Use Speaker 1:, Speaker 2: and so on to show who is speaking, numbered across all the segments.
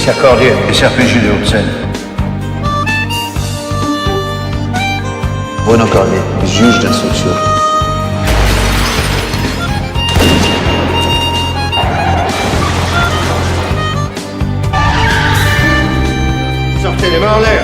Speaker 1: Commissaire Cordier, SRPJ de Haute-Seine. Bruno Cordier, juge d'instruction.
Speaker 2: Sortez les mains en l'air.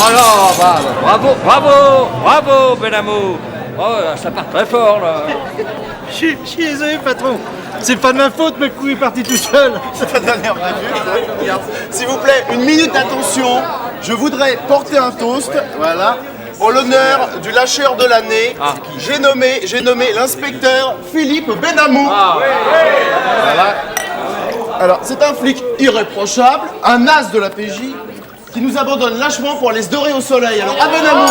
Speaker 3: Alors, bravo, Benamou. Oh, ça part très fort, là.
Speaker 4: Je suis désolé, patron. C'est pas de ma faute, mais le coup est parti tout seul.
Speaker 5: C'est ta dernière minute. S'il vous plaît, une minute d'attention. Je voudrais porter un toast, voilà, en l'honneur du lâcheur de l'année. J'ai nommé l'inspecteur Philippe Benamou. Voilà. Alors, c'est un flic irréprochable, un as de la PJ, qui nous abandonne lâchement pour aller se dorer au soleil. Alors, à Benamou.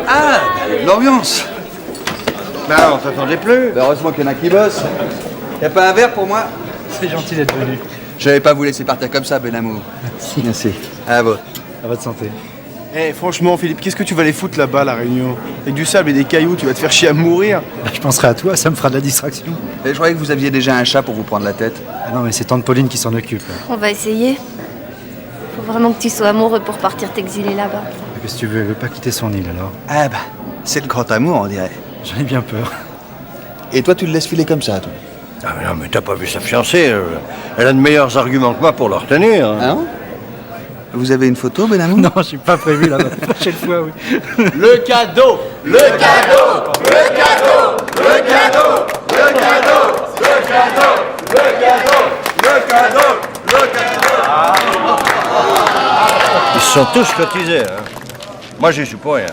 Speaker 1: Ah, l'ambiance.
Speaker 2: Bah, on t'attendait plus.
Speaker 1: Bah, heureusement qu'il y en a qui bossent. Y'a pas un verre pour moi?
Speaker 4: C'est gentil d'être venu.
Speaker 1: Je vais pas vous laisser partir comme ça, Benamou. Merci. À votre.
Speaker 4: À votre santé.
Speaker 5: Eh, franchement, Philippe, qu'est-ce que tu vas aller foutre là-bas à La Réunion? Avec du sable et des cailloux, tu vas te faire chier à mourir.
Speaker 4: Bah, je penserai à toi, ça me fera de la distraction.
Speaker 1: Et je croyais que vous aviez déjà un chat pour vous prendre la tête.
Speaker 4: Ah non, mais c'est tante Pauline qui s'en occupe.
Speaker 6: On va essayer. Faut vraiment que tu sois amoureux pour partir t'exiler là-bas.
Speaker 4: Qu'est-ce que tu veux? Elle veut pas quitter son île alors?
Speaker 1: Ah bah, c'est le grand amour, on dirait.
Speaker 4: J'en ai bien peur.
Speaker 1: Et toi, tu le laisses filer comme ça, toi?
Speaker 2: Ah mais non, mais t'as pas vu sa fiancée. Elle a de meilleurs arguments que moi pour le retenir.
Speaker 1: Ah non? Vous avez une photo, Benamou?
Speaker 4: Non, j'ai pas prévu la prochaine fois, oui.
Speaker 5: Le cadeau. Le cadeau. Le cadeau. Le cadeau. Le cadeau. Le cadeau. Le cadeau. Le cadeau. Le cadeau.
Speaker 2: Ils se sont tous cotisés. Hein. Moi, j'y suis pour rien.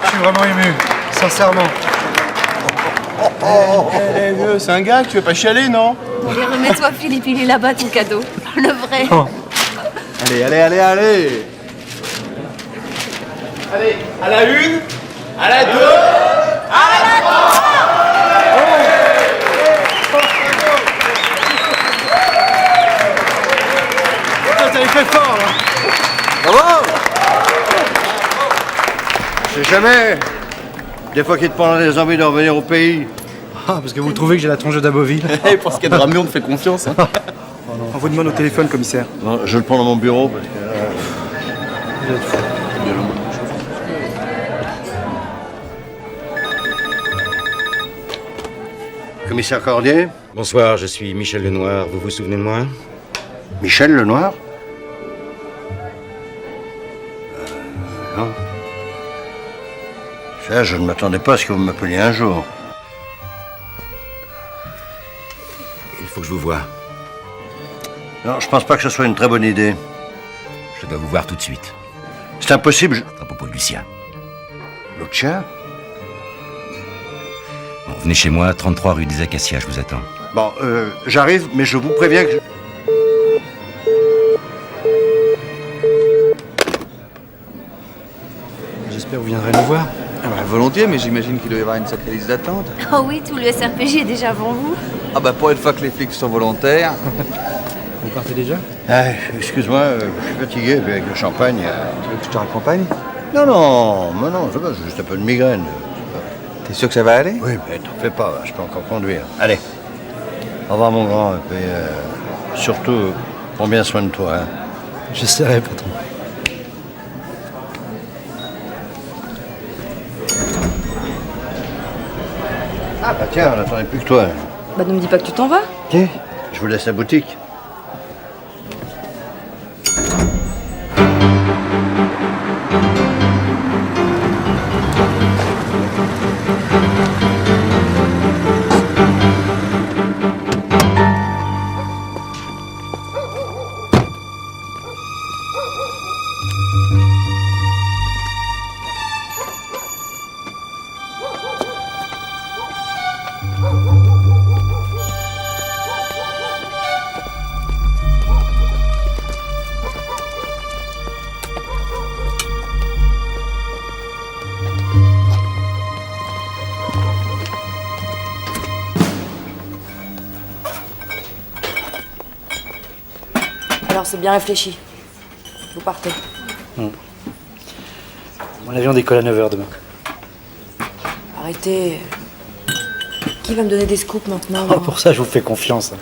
Speaker 4: Je suis vraiment ému, sincèrement.
Speaker 5: C'est un gars, tu veux pas chialer, non?
Speaker 6: Allez, remets-toi, Philippe, il est là-bas ton cadeau. Le vrai.
Speaker 4: Oh.
Speaker 1: Allez.
Speaker 5: Allez, à la une, à la deux, à la trois.
Speaker 4: Putain, t'avais fait fort, là.
Speaker 1: Bravo!
Speaker 2: Je sais jamais. Des fois qu'il te prend des envies de revenir au pays.
Speaker 4: Ah, parce que vous trouvez que j'ai la tronche d'Aboville.
Speaker 5: Parce qu'il y a de Ramion, on te fait confiance. Hein.
Speaker 4: Envoie-moi au téléphone, commissaire.
Speaker 2: Non, je le prends dans mon bureau parce que... Commissaire Cordier?
Speaker 7: Bonsoir, je suis Michel Lenoir. Vous vous souvenez de moi?
Speaker 2: Michel Lenoir? Non. Ça, je ne m'attendais pas à ce que vous m'appeliez un jour.
Speaker 7: Il faut que je vous voie.
Speaker 2: Non, je pense pas que ce soit une très bonne idée.
Speaker 7: Je dois vous voir tout de suite.
Speaker 2: C'est impossible.
Speaker 7: À propos de Lucien.
Speaker 2: Lucia?
Speaker 7: Bon, venez chez moi, 33 rue des Acacias, je vous attends.
Speaker 2: Bon, j'arrive, mais je vous préviens que...
Speaker 4: J'espère que vous viendrez nous voir.
Speaker 1: Ah bah, volontiers, mais j'imagine qu'il doit y avoir une sacrée liste d'attente.
Speaker 6: Oh oui, tout le SRPJ est déjà avant vous.
Speaker 1: Ah bah, pour une fois que les flics sont volontaires.
Speaker 4: Vous partez déjà?
Speaker 2: Ah, excuse-moi, je suis fatigué, puis avec le champagne...
Speaker 1: Tu veux que je te raccompagne?
Speaker 2: Non, ça va, j'ai juste un peu de migraine.
Speaker 1: T'es sûr que ça va aller?
Speaker 2: Oui, mais t'en fais pas, je peux encore conduire. Allez, au revoir mon grand, et puis surtout, prends bien soin de toi. Hein.
Speaker 4: J'essaierai, patron.
Speaker 2: Ah bah tiens, on n'attendait plus que toi.
Speaker 8: Bah ne me dis pas que tu t'en vas.
Speaker 2: Ok, je vous laisse la boutique.
Speaker 8: Alors c'est bien réfléchi. Vous partez.
Speaker 4: Mon avion décolle à 9h demain.
Speaker 8: Arrêtez. Qui va me donner des scoops maintenant?
Speaker 4: Oh, pour ça, je vous fais confiance.
Speaker 8: Vous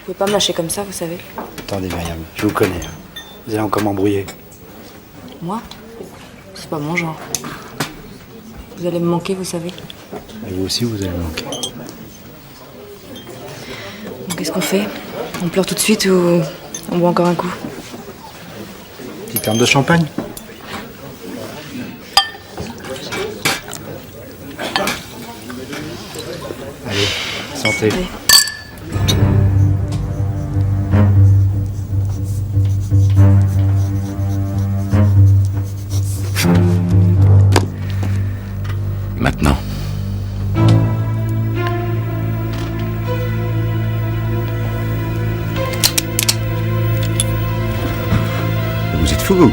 Speaker 8: pouvez pas me lâcher comme ça, vous savez.
Speaker 4: Attendez, Myriam, je vous connais. Vous allez encore m'embrouiller.
Speaker 8: Moi? C'est pas mon genre. Vous allez me manquer, vous savez.
Speaker 4: Et vous aussi, vous allez me manquer.
Speaker 8: Donc qu'est-ce qu'on fait? On pleure tout de suite ou on boit encore un coup?
Speaker 4: Petite terme de champagne. Allez, santé.
Speaker 8: Allez.
Speaker 7: Maintenant. Vous êtes fou.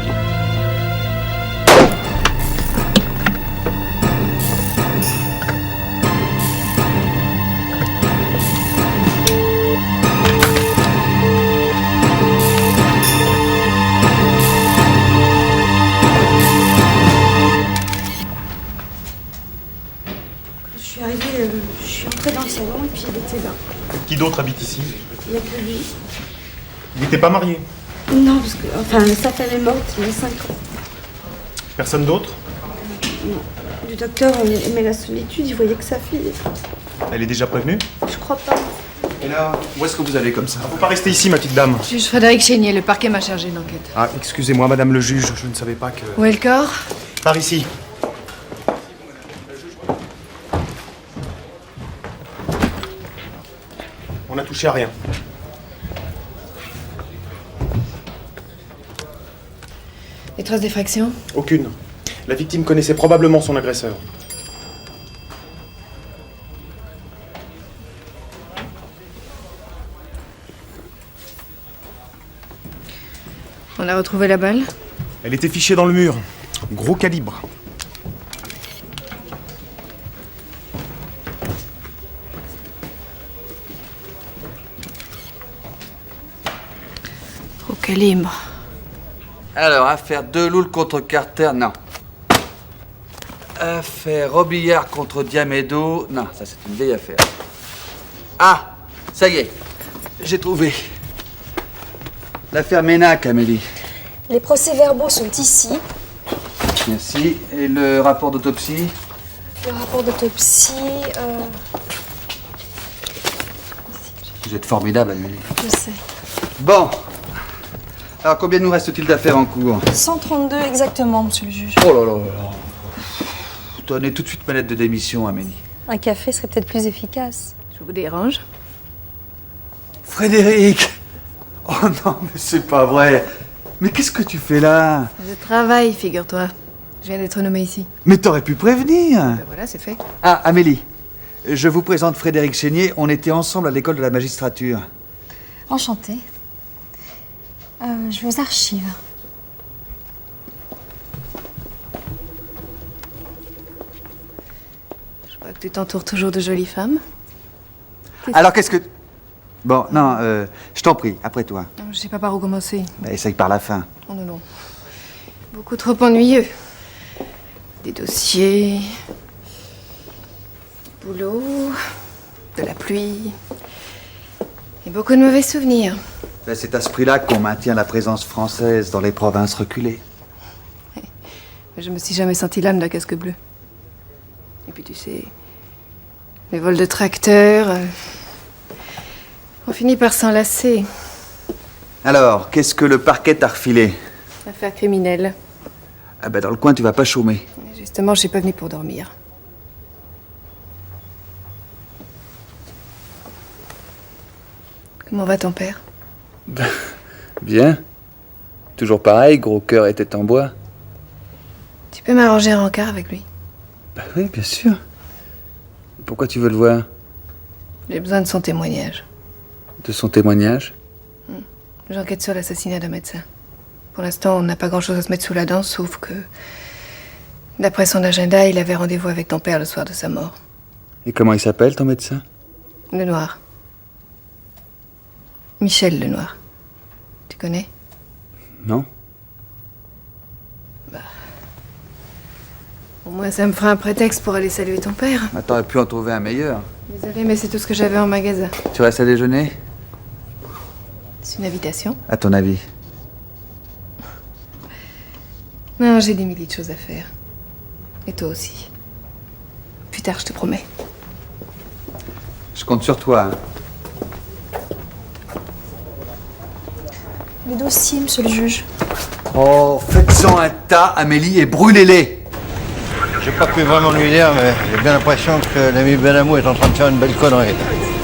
Speaker 6: Je suis arrivée, je suis entrée dans le salon et puis il était là.
Speaker 9: Qui d'autre habite ici?
Speaker 6: Il n'y a que lui.
Speaker 9: Il n'était pas marié?
Speaker 6: Non, parce que, enfin, sa femme est morte il y a 5 ans.
Speaker 9: Personne d'autre?
Speaker 6: Non. Le docteur aimait la solitude, il voyait que sa fille.
Speaker 9: Elle est déjà prévenue?
Speaker 6: Je crois pas.
Speaker 1: Et là, où est-ce que vous allez comme ça?
Speaker 9: Faut pas rester ici, ma petite dame.
Speaker 10: Juge Frédéric Chénier, le parquet m'a chargé une enquête.
Speaker 9: Ah, excusez-moi, madame le juge, je ne savais pas que...
Speaker 10: Où est le corps?
Speaker 9: Par ici. On n'a touché à rien.
Speaker 10: Les traces d'effraction?
Speaker 9: Aucune. La victime connaissait probablement son agresseur.
Speaker 10: On a retrouvé la balle?
Speaker 9: Elle était fichée dans le mur. Gros calibre.
Speaker 10: Au calibre.
Speaker 1: Alors, affaire Deloul contre Carter, non. Affaire Robillard contre Diamedo, non, ça c'est une vieille affaire. Ah, ça y est, j'ai trouvé. L'affaire Ménac, Amélie.
Speaker 6: Les procès-verbaux sont ici.
Speaker 1: Merci. Et le rapport d'autopsie?
Speaker 6: Le rapport d'autopsie,
Speaker 1: Vous êtes formidable, Amélie.
Speaker 6: je sais.
Speaker 1: Bon. Alors, combien nous reste-t-il d'affaires en cours?
Speaker 6: 132 exactement, monsieur le juge.
Speaker 1: Oh là là là là. Donnez tout de suite ma lettre de démission, Amélie.
Speaker 6: Un café serait peut-être plus efficace.
Speaker 10: Je vous dérange?
Speaker 1: Frédéric! Oh non, mais c'est pas vrai. Mais qu'est-ce que tu fais là?
Speaker 10: Je travaille, figure-toi. Je viens d'être nommé ici.
Speaker 1: Mais t'aurais pu prévenir.
Speaker 10: Ben voilà, c'est fait.
Speaker 1: Ah, Amélie. Je vous présente Frédéric Chénier. On était ensemble à l'école de la magistrature.
Speaker 6: Enchantée. Je vous archive.
Speaker 10: Je vois que tu t'entoures toujours de jolies femmes.
Speaker 1: Alors, qu'est-ce que... Bon, non, je t'en prie, après toi.
Speaker 10: Non, je sais pas par où commencer.
Speaker 1: Bah, essaye par la fin.
Speaker 10: Oh non, non. Beaucoup trop ennuyeux. Des dossiers... boulot... de la pluie... et beaucoup de mauvais souvenirs.
Speaker 1: Ben, c'est à ce prix-là qu'on maintient la présence française dans les provinces reculées.
Speaker 10: Je me suis jamais senti l'âme de la casque bleue. Et puis tu sais, les vols de tracteurs. On finit par s'enlacer.
Speaker 1: Alors, qu'est-ce que le parquet t'a refilé?
Speaker 10: Affaire criminelle.
Speaker 1: Ah bah dans le coin, tu vas pas chômer.
Speaker 10: Justement, je suis pas venue pour dormir. Comment va ton père?
Speaker 1: Bien. Toujours pareil, gros cœur et tête en bois.
Speaker 10: Tu peux m'arranger un rencard avec lui?
Speaker 1: Bah oui, bien sûr. Pourquoi tu veux le voir?
Speaker 10: J'ai besoin de son témoignage.
Speaker 1: De son témoignage?
Speaker 10: J'enquête sur l'assassinat d'un médecin. Pour l'instant, on n'a pas grand-chose à se mettre sous la dent, sauf que, d'après son agenda, il avait rendez-vous avec ton père le soir de sa mort.
Speaker 1: Et comment il s'appelle, ton médecin?
Speaker 10: Lenoir. Michel Lenoir. Tu connais?
Speaker 1: Non.
Speaker 10: Au moins, ça me fera un prétexte pour aller saluer ton père.
Speaker 1: T'aurais pu en trouver un meilleur.
Speaker 10: Désolée, mais c'est tout ce que j'avais en magasin.
Speaker 1: Tu restes à déjeuner?
Speaker 10: C'est une invitation?
Speaker 1: À ton avis?
Speaker 10: Non, j'ai des milliers de choses à faire. Et toi aussi. Plus tard, je te promets.
Speaker 1: Je compte sur toi.
Speaker 11: Les dossiers, monsieur le juge.
Speaker 1: Oh, faites-en un tas, Amélie, et brûlez-les.
Speaker 2: J'ai pas pu vraiment lui dire, mais j'ai bien l'impression que l'ami Benamou est en train de faire une belle connerie.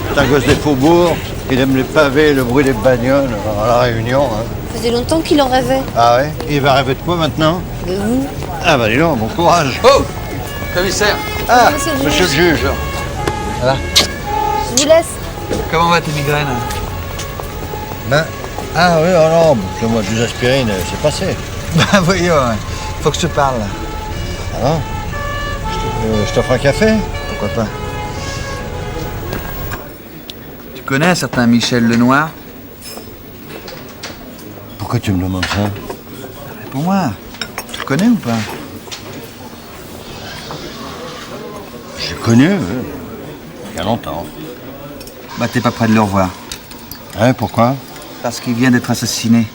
Speaker 2: C'est un gosse des faubourgs, il aime les pavés, le bruit des bagnoles, à la Réunion. Hein.
Speaker 6: Ça faisait longtemps qu'il en rêvait.
Speaker 2: Ah ouais? Et il va rêver de quoi maintenant?
Speaker 6: De vous.
Speaker 2: Ah bah dis donc, bon courage.
Speaker 1: Oh, commissaire.
Speaker 2: Ah,
Speaker 6: monsieur le
Speaker 2: monsieur le juge.
Speaker 1: Voilà.
Speaker 6: Je vous laisse.
Speaker 1: Comment va tes migraines?
Speaker 2: Ben, ah oui, oh non, le mois des aspirines, c'est passé.
Speaker 1: Bah voyons, faut que je te parle.
Speaker 2: Ah non? Je t'offre un café?
Speaker 1: Pourquoi pas? Tu connais un certain Michel Lenoir?
Speaker 2: Pourquoi tu me demandes ça?
Speaker 1: Pour moi, tu le connais ou pas?
Speaker 2: J'ai connu, il y a longtemps.
Speaker 1: Bah t'es pas près de le revoir.
Speaker 2: Hein, pourquoi?
Speaker 1: Parce qu'il vient d'être assassiné.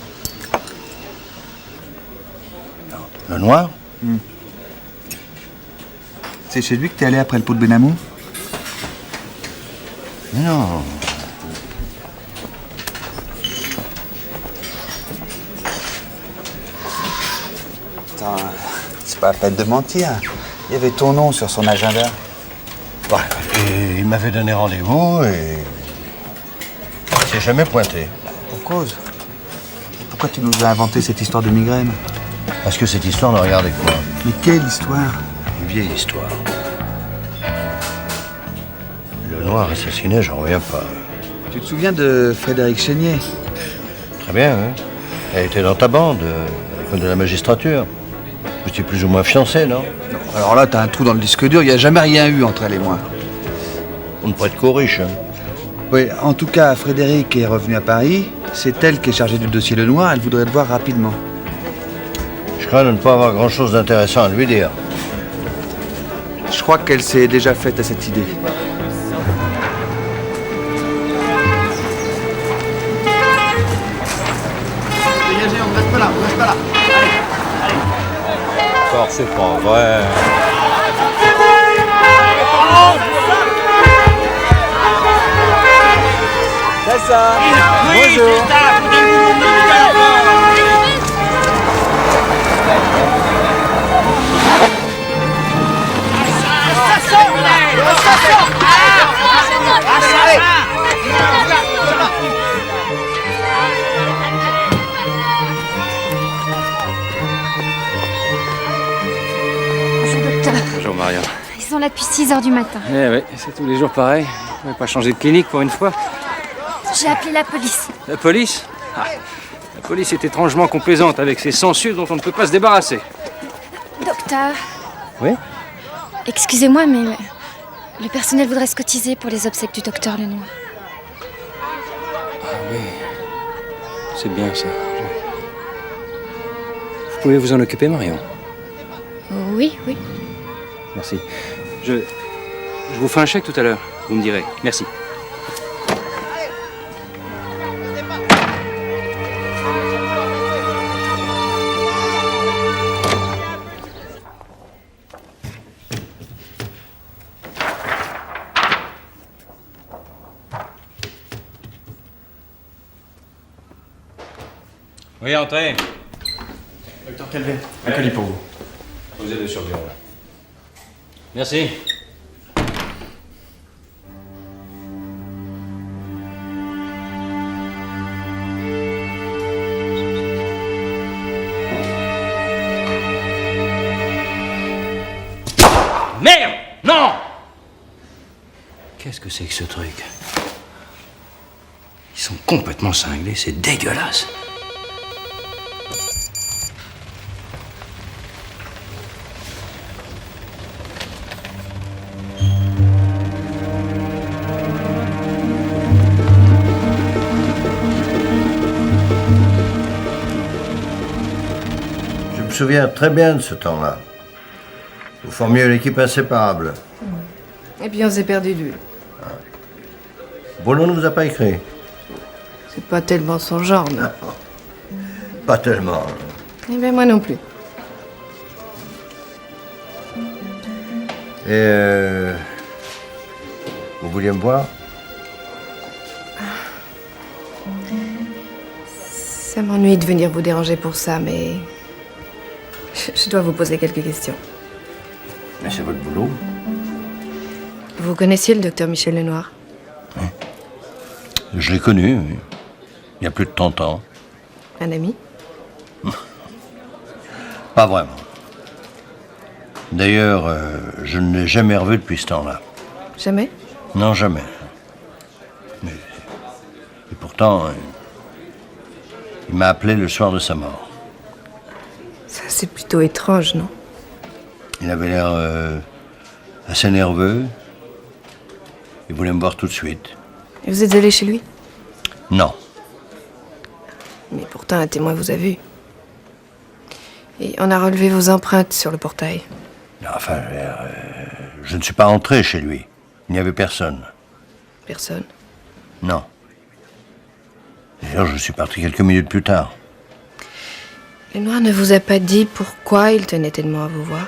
Speaker 2: Le noir?
Speaker 1: C'est chez lui que t'es allé après le pot de Benamou?
Speaker 2: Mais non.
Speaker 1: Attends, c'est pas la peine de mentir. Il y avait ton nom sur son agenda.
Speaker 2: Ouais, et il m'avait donné rendez-vous et il s'est jamais pointé.
Speaker 1: Pour cause. Pourquoi tu nous as inventé cette histoire de migraine?
Speaker 2: Parce que cette histoire ne regardait que moi.
Speaker 1: Mais quelle histoire?
Speaker 2: Une vieille histoire. Le noir assassiné, j'en reviens pas.
Speaker 1: Tu te souviens de Frédéric Chénier?
Speaker 2: Très bien, hein. Elle était dans ta bande, à l'école de la magistrature. Vous étiez plus ou moins fiancés, non?
Speaker 1: Non, alors là, t'as un trou dans le disque dur, il n'y a jamais rien eu entre elle et moi.
Speaker 2: On ne prête qu'aux riches, hein.
Speaker 1: Oui, en tout cas, Frédéric est revenu à Paris. C'est elle qui est chargée du dossier Lenoir, elle voudrait te voir rapidement.
Speaker 2: Je crains de ne pas avoir grand-chose d'intéressant à lui dire.
Speaker 1: Je crois qu'elle s'est déjà faite à cette idée.
Speaker 4: Dégagez, on ne reste pas là, on reste pas là.
Speaker 2: Encore, c'est pas vrai.
Speaker 1: C'est ça. Bonjour.
Speaker 3: Bonjour Maria.
Speaker 11: Ils sont là depuis 6 h du matin.
Speaker 3: Eh oui, c'est tous les jours pareil. On va pas changer de clinique pour une fois.
Speaker 11: J'ai appelé la police.
Speaker 3: La police? La police est étrangement complaisante avec ces sangsues dont on ne peut pas se débarrasser.
Speaker 11: Docteur.
Speaker 3: Oui?
Speaker 11: Excusez-moi, mais le personnel voudrait se cotiser pour les obsèques du docteur Lenoir.
Speaker 3: Ah oui. C'est bien ça. Vous pouvez vous en occuper, Marion?
Speaker 11: Oui, oui.
Speaker 3: Merci. Je vous fais un chèque tout à l'heure. Vous me direz. Merci. Oui, entrez.
Speaker 9: Docteur Calvet, un colis pour vous.
Speaker 3: Vous êtes sur le bureau, là. Merci. Merde! Non! Qu'est-ce que c'est que ce truc? Ils sont complètement cinglés, c'est dégueulasse.
Speaker 2: Je me souviens très bien de ce temps-là. Vous formiez l'équipe inséparable.
Speaker 10: Et puis on s'est perdu de vue.
Speaker 2: Bruno ne vous a pas écrit?
Speaker 10: C'est pas tellement son genre, non.
Speaker 2: Pas tellement.
Speaker 10: Eh bien, moi non plus.
Speaker 2: Et vous vouliez me voir?
Speaker 10: Ça m'ennuie de venir vous déranger pour ça, mais... Je dois vous poser quelques questions.
Speaker 2: Mais c'est votre boulot.
Speaker 10: Vous connaissiez le docteur Michel Lenoir?
Speaker 2: Je l'ai connu, oui. Il y a plus de 30 ans.
Speaker 10: Un ami?
Speaker 2: Pas vraiment. D'ailleurs, je ne l'ai jamais revu depuis ce temps-là.
Speaker 10: Jamais?
Speaker 2: Non, jamais. Et pourtant, il m'a appelé le soir de sa mort.
Speaker 10: Ça, c'est plutôt étrange, non?
Speaker 2: Il avait l'air assez nerveux. Il voulait me voir tout de suite.
Speaker 10: Et vous êtes allé chez lui?
Speaker 2: Non.
Speaker 10: Mais pourtant, un témoin vous a vu. Et on a relevé vos empreintes sur le portail.
Speaker 2: Enfin, je ne suis pas entré chez lui. Il n'y avait personne.
Speaker 10: Personne?
Speaker 2: Non. D'ailleurs, je suis parti quelques minutes plus tard.
Speaker 10: Lenoir ne vous a pas dit pourquoi il tenait tellement à vous voir?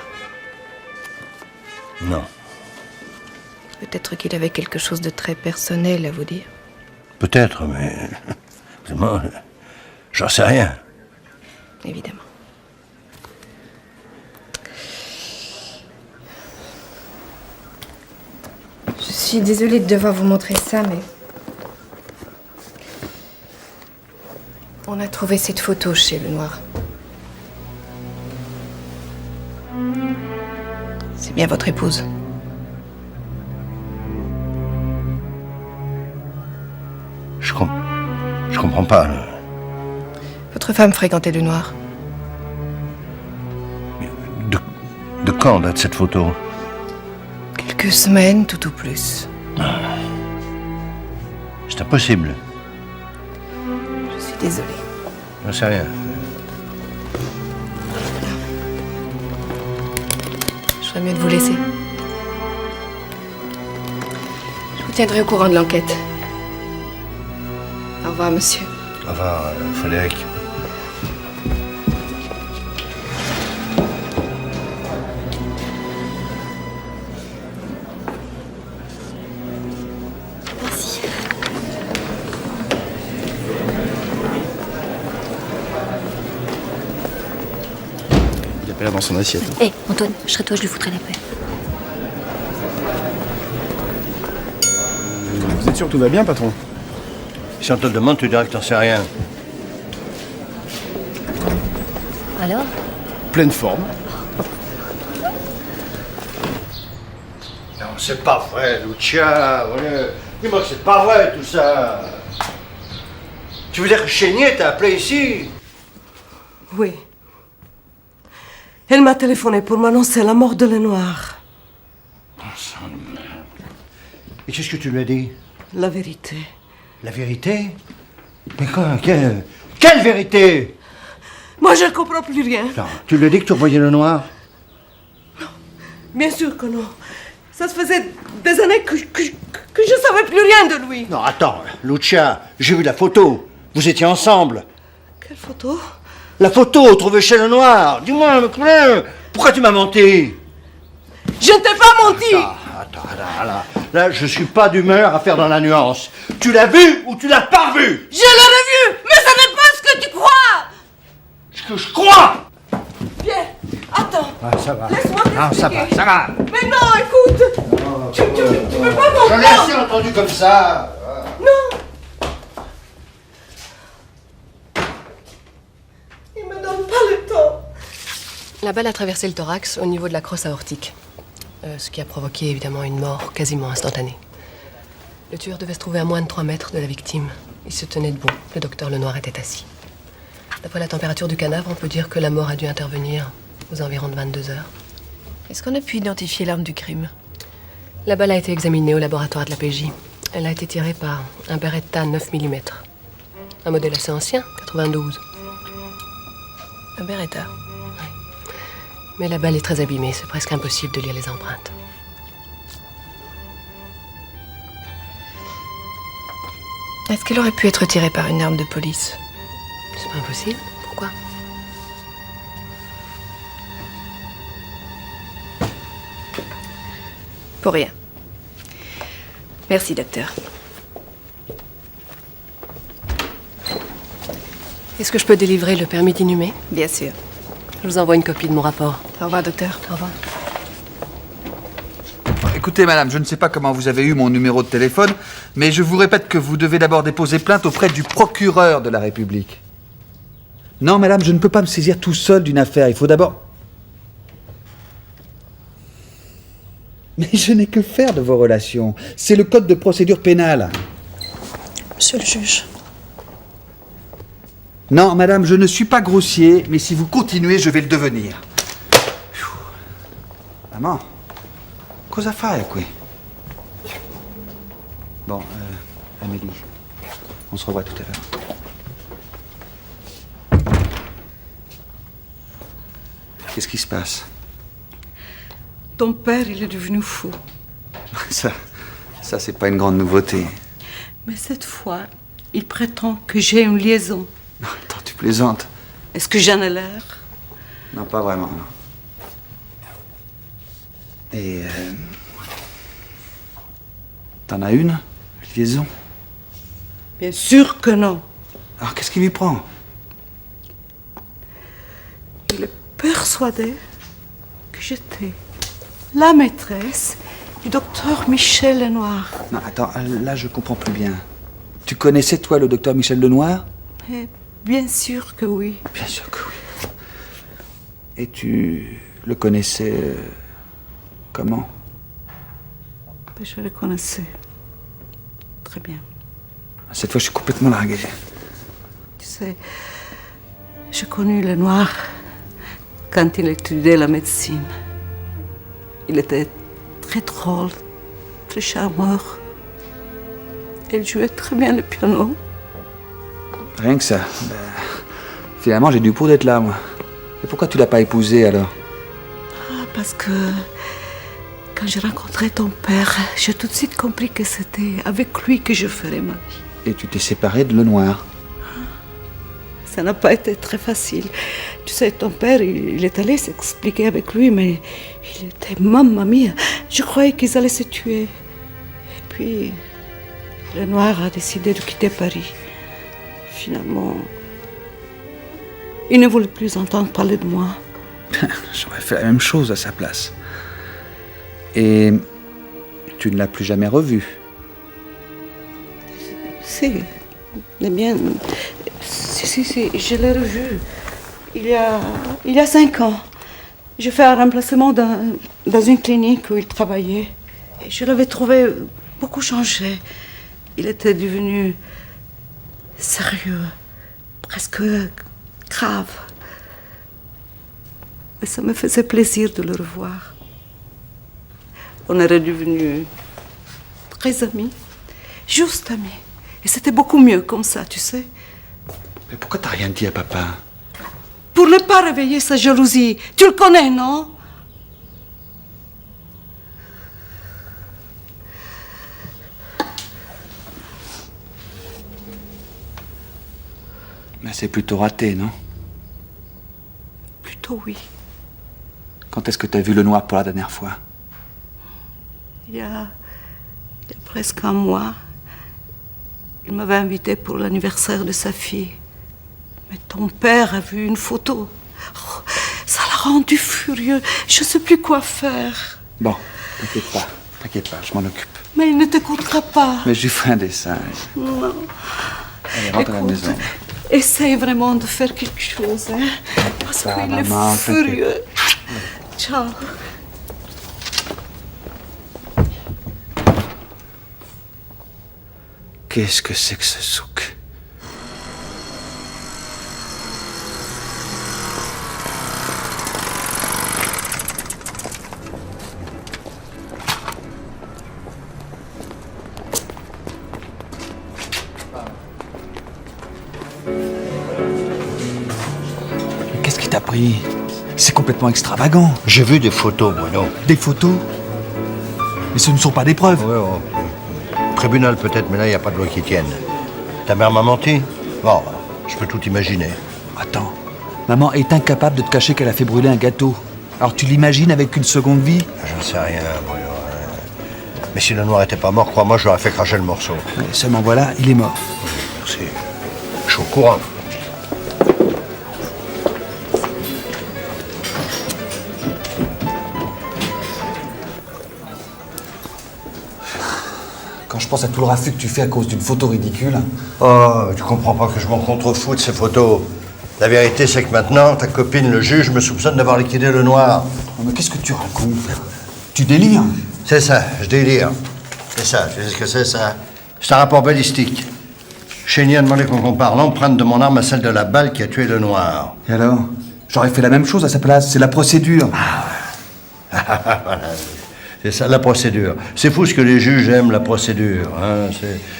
Speaker 2: Non.
Speaker 10: Peut-être qu'il avait quelque chose de très personnel à vous dire.
Speaker 2: Peut-être, mais... Vraiment, j'en sais rien.
Speaker 10: Évidemment. Je suis désolée de devoir vous montrer ça, mais... On a trouvé cette photo chez Lenoir. C'est bien votre épouse.
Speaker 2: Je comprends pas.
Speaker 10: Votre femme fréquentait Lenoir.
Speaker 2: De quand date cette photo?
Speaker 10: Quelques semaines, tout au plus.
Speaker 2: C'est impossible.
Speaker 10: Je suis désolée.
Speaker 2: J'en sais rien.
Speaker 10: Je ferais mieux de vous laisser. Je vous tiendrai au courant de l'enquête. Au revoir, monsieur.
Speaker 2: Au revoir, Frédéric.
Speaker 11: Merci.
Speaker 9: Il a pas l'air dans son assiette.
Speaker 11: Hé, Antoine, je serais toi, je lui foutrais la paix.
Speaker 9: Vous êtes sûr que tout va bien, patron?
Speaker 2: Si on te le demande, tu diras que t'en sais rien.
Speaker 11: Alors?
Speaker 9: Pleine forme.
Speaker 2: Non, c'est pas vrai, Lucia. Dis-moi que c'est pas vrai, tout ça. Tu veux dire que Chénier t'a appelé ici?
Speaker 12: Oui. Elle m'a téléphoné pour m'annoncer la mort de Lenoir.
Speaker 2: Et qu'est-ce que tu lui as dit?
Speaker 12: La vérité.
Speaker 2: La vérité? Mais quoi? Quelle vérité?
Speaker 12: Moi, je ne comprends plus rien.
Speaker 2: Non, tu lui as dit que tu revoyais Lenoir?
Speaker 12: Bien sûr que non. Ça se faisait des années que je ne savais plus rien de lui.
Speaker 2: Non, attends, Lucia, j'ai vu la photo. Vous étiez ensemble.
Speaker 12: Quelle photo?
Speaker 2: La photo trouvée chez Lenoir. Dis-moi, pourquoi tu m'as menti?
Speaker 12: Je ne t'ai pas menti.
Speaker 2: Attends, là, je suis pas d'humeur à faire dans la nuance. Tu l'as vu ou tu l'as pas vu?
Speaker 12: Je l'aurais vu, mais ce n'est pas ce que tu crois.
Speaker 2: Non, ça va, ça va.
Speaker 12: Mais non, écoute. Tu peux pas
Speaker 2: J'en ai
Speaker 12: m'entendre.
Speaker 2: assez entendu comme ça.
Speaker 12: Non. Il me donne pas le temps.
Speaker 8: La balle a traversé le thorax au niveau de la crosse aortique, ce qui a provoqué évidemment une mort quasiment instantanée. Le tueur devait se trouver à moins de 3 mètres de la victime. Il se tenait debout. Le docteur Lenoir était assis. D'après la température du cadavre, on peut dire que la mort a dû intervenir aux environs de 22 heures.
Speaker 10: Est-ce qu'on a pu identifier l'arme du crime?
Speaker 8: La balle a été examinée au laboratoire de la PJ. Elle a été tirée par un Beretta 9 mm. Un modèle assez ancien, 92.
Speaker 10: Un Beretta.
Speaker 8: Mais la balle est très abîmée, c'est presque impossible de lire les empreintes.
Speaker 10: Est-ce qu'elle aurait pu être tirée par une arme de police?
Speaker 8: C'est pas impossible. Pourquoi?
Speaker 10: Pour rien. Merci, docteur.
Speaker 8: Est-ce que je peux délivrer le permis d'inhumer?
Speaker 10: Bien sûr.
Speaker 8: Je vous envoie une copie de mon rapport.
Speaker 10: Au revoir, docteur.
Speaker 8: Au revoir.
Speaker 1: Écoutez, madame, je ne sais pas comment vous avez eu mon numéro de téléphone, mais je vous répète que vous devez d'abord déposer plainte auprès du procureur de la République. Non, madame, je ne peux pas me saisir tout seul d'une affaire. Il faut d'abord... Mais je n'ai que faire de vos relations. C'est le code de procédure pénale.
Speaker 12: Monsieur le juge.
Speaker 1: Non, madame, je ne suis pas grossier, mais si vous continuez, je vais le devenir. Maman, cosa fai qui? Bon, Amélie, on se revoit tout à l'heure. Qu'est-ce qui se passe?
Speaker 12: Ton père, il est devenu fou.
Speaker 1: Ça c'est pas une grande nouveauté.
Speaker 12: Mais cette fois, il prétend que j'ai une liaison.
Speaker 1: Non, attends, tu plaisantes.
Speaker 12: Est-ce que j'en ai l'air?
Speaker 1: Non, pas vraiment, non. Et... T'en as une liaison?
Speaker 12: Bien sûr que non.
Speaker 1: Alors qu'est-ce qui lui prend?
Speaker 12: Il est persuadé que j'étais la maîtresse du docteur Michel Lenoir.
Speaker 1: Non, attends, là je comprends plus bien. Tu connaissais, toi, le docteur Michel Lenoir?
Speaker 12: Et bien sûr que oui.
Speaker 1: Bien sûr que oui. Et tu le connaissais... comment?
Speaker 12: Je le connaissais. Très bien.
Speaker 1: Cette fois, je suis complètement largué.
Speaker 12: Tu sais, j'ai connu Lenoir quand il étudiait la médecine. Il était très drôle, très charmeur. Il jouait très bien le piano.
Speaker 1: Rien que ça. Finalement, j'ai du pour d'être là, moi. Et pourquoi tu l'as pas épousé, alors?
Speaker 12: Parce que quand j'ai rencontré ton père, j'ai tout de suite compris que c'était avec lui que je ferais ma vie.
Speaker 1: Et tu t'es séparé de Lenoir.
Speaker 12: Ça n'a pas été très facile. Tu sais, ton père, il est allé s'expliquer avec lui, mais il était mamma mia. Je croyais qu'ils allaient se tuer. Et puis, Lenoir a décidé de quitter Paris. Finalement, il ne voulait plus entendre parler de moi.
Speaker 1: J'aurais fait la même chose à sa place. Et tu ne l'as plus jamais revu?
Speaker 12: Si, eh bien, si, je l'ai revu. Il y a 5 ans. J'ai fait un remplacement dans une clinique où il travaillait. Et je l'avais trouvé beaucoup changé. Il était devenu sérieux, presque grave. Et ça me faisait plaisir de le revoir. On est devenus très amis, juste amis. Et c'était beaucoup mieux comme ça, tu sais.
Speaker 1: Mais pourquoi t'as rien dit à papa?
Speaker 12: Pour ne pas réveiller sa jalousie. Tu le connais, non?
Speaker 1: Mais c'est plutôt raté, non?
Speaker 12: Plutôt oui.
Speaker 1: Quand est-ce que t'as vu Lenoir pour la dernière fois?
Speaker 12: Il y a presque un mois, il m'avait invité pour l'anniversaire de sa fille. Mais ton père a vu une photo. Oh, ça l'a rendu furieux. Je ne sais plus quoi faire.
Speaker 1: Bon, t'inquiète pas, je m'en occupe.
Speaker 12: Mais il ne t'écoutera pas.
Speaker 1: Mais je lui ferai un dessin.
Speaker 12: Non.
Speaker 1: Allez, rentre à la
Speaker 12: Écoute,
Speaker 1: maison.
Speaker 12: essaye vraiment de faire quelque chose, hein, parce
Speaker 1: Ça va,
Speaker 12: qu'il est
Speaker 1: maman,
Speaker 12: furieux. Ciao.
Speaker 1: Qu'est-ce que c'est que ce souk? Mais qu'est-ce qui t'a pris? C'est complètement extravagant.
Speaker 2: J'ai vu des photos, Bruno.
Speaker 1: Des photos? Mais ce ne sont pas des preuves.
Speaker 2: Ouais, tribunal peut-être, mais là, il n'y a pas de loi qui tienne. Ta mère m'a menti? Bon, je peux tout imaginer.
Speaker 1: Attends, maman est incapable de te cacher qu'elle a fait brûler un gâteau. Alors tu l'imagines avec une seconde vie?
Speaker 2: Je ne sais rien, Bruno. Mais si le noir était pas mort, crois-moi, je l'aurais fait cracher le morceau.
Speaker 1: Ouais, seulement voilà, il est mort.
Speaker 2: Merci. Je suis au courant.
Speaker 1: Quand je pense à tout le raffut que tu fais à cause d'une photo ridicule.
Speaker 2: Oh, tu comprends pas que je m'en contrefous de ces photos. La vérité, c'est que maintenant, ta copine, le juge, me soupçonne d'avoir liquidé le noir.
Speaker 1: Oh, mais qu'est-ce que tu racontes? Tu délires?
Speaker 2: C'est ça, je délire. C'est ça, tu sais ce que c'est, ça? C'est un rapport balistique. Chény a demandé qu'on compare l'empreinte de mon arme à celle de la balle qui a tué le noir.
Speaker 1: Et alors? J'aurais fait la même chose à sa place, c'est la procédure.
Speaker 2: Voilà. C'est ça, la procédure. C'est fou ce que les juges aiment, la procédure. Hein.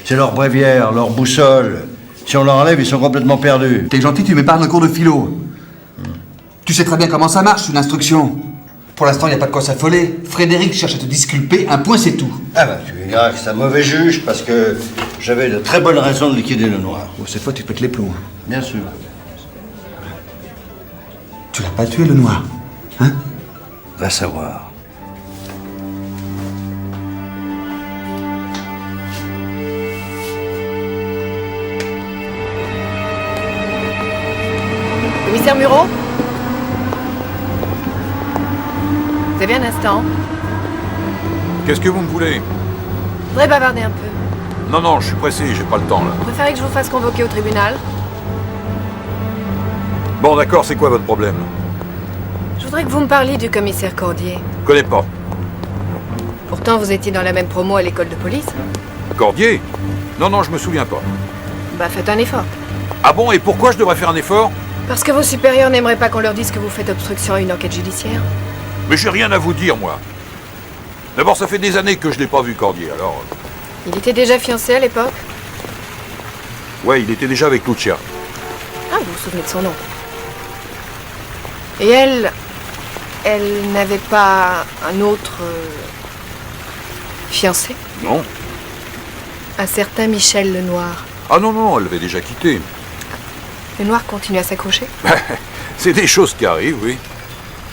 Speaker 2: C'est leur bréviaire, leur boussole. Si on leur enlève, ils sont complètement perdus.
Speaker 1: T'es gentil, tu m'épargnes le cours de philo. Tu sais très bien comment ça marche, une instruction. Pour l'instant, il n'y a pas de quoi s'affoler. Frédéric cherche à te disculper, un point c'est tout.
Speaker 2: Ah ben, tu verras que c'est un mauvais juge parce que j'avais de très bonnes raisons de liquider le noir.
Speaker 1: Oh, cette fois, tu pètes les plombs.
Speaker 2: Bien sûr.
Speaker 1: Tu l'as pas tué, le noir, hein?
Speaker 2: Va savoir.
Speaker 10: Commissaire Murau? Vous avez un instant?
Speaker 13: Qu'est-ce que vous me voulez?
Speaker 10: Je voudrais bavarder un peu.
Speaker 13: Non, je suis pressé, j'ai pas le temps, là.
Speaker 10: Vous préférez que je vous fasse convoquer au tribunal?
Speaker 13: Bon, d'accord, c'est quoi votre problème?
Speaker 10: Je voudrais que vous me parliez du commissaire Cordier.
Speaker 13: Connais pas.
Speaker 10: Pourtant, vous étiez dans la même promo à l'école de police.
Speaker 13: Cordier? Non, je me souviens pas.
Speaker 10: Bah, faites un effort.
Speaker 13: Ah bon, et pourquoi je devrais faire un effort?
Speaker 10: Parce que vos supérieurs n'aimeraient pas qu'on leur dise que vous faites obstruction à une enquête judiciaire.
Speaker 13: Mais j'ai rien à vous dire, moi. D'abord, ça fait des années que je l'ai pas vu, Cordier, alors...
Speaker 10: Il était déjà fiancé à l'époque?
Speaker 13: Ouais, il était déjà avec Lucia.
Speaker 10: Ah, vous vous souvenez de son nom. Et elle n'avait pas un autre fiancé?
Speaker 13: Non.
Speaker 10: Un certain Michel Lenoir.
Speaker 13: Ah non, elle l'avait déjà quitté.
Speaker 10: Lenoir continue à s'accrocher?
Speaker 13: C'est des choses qui arrivent, oui.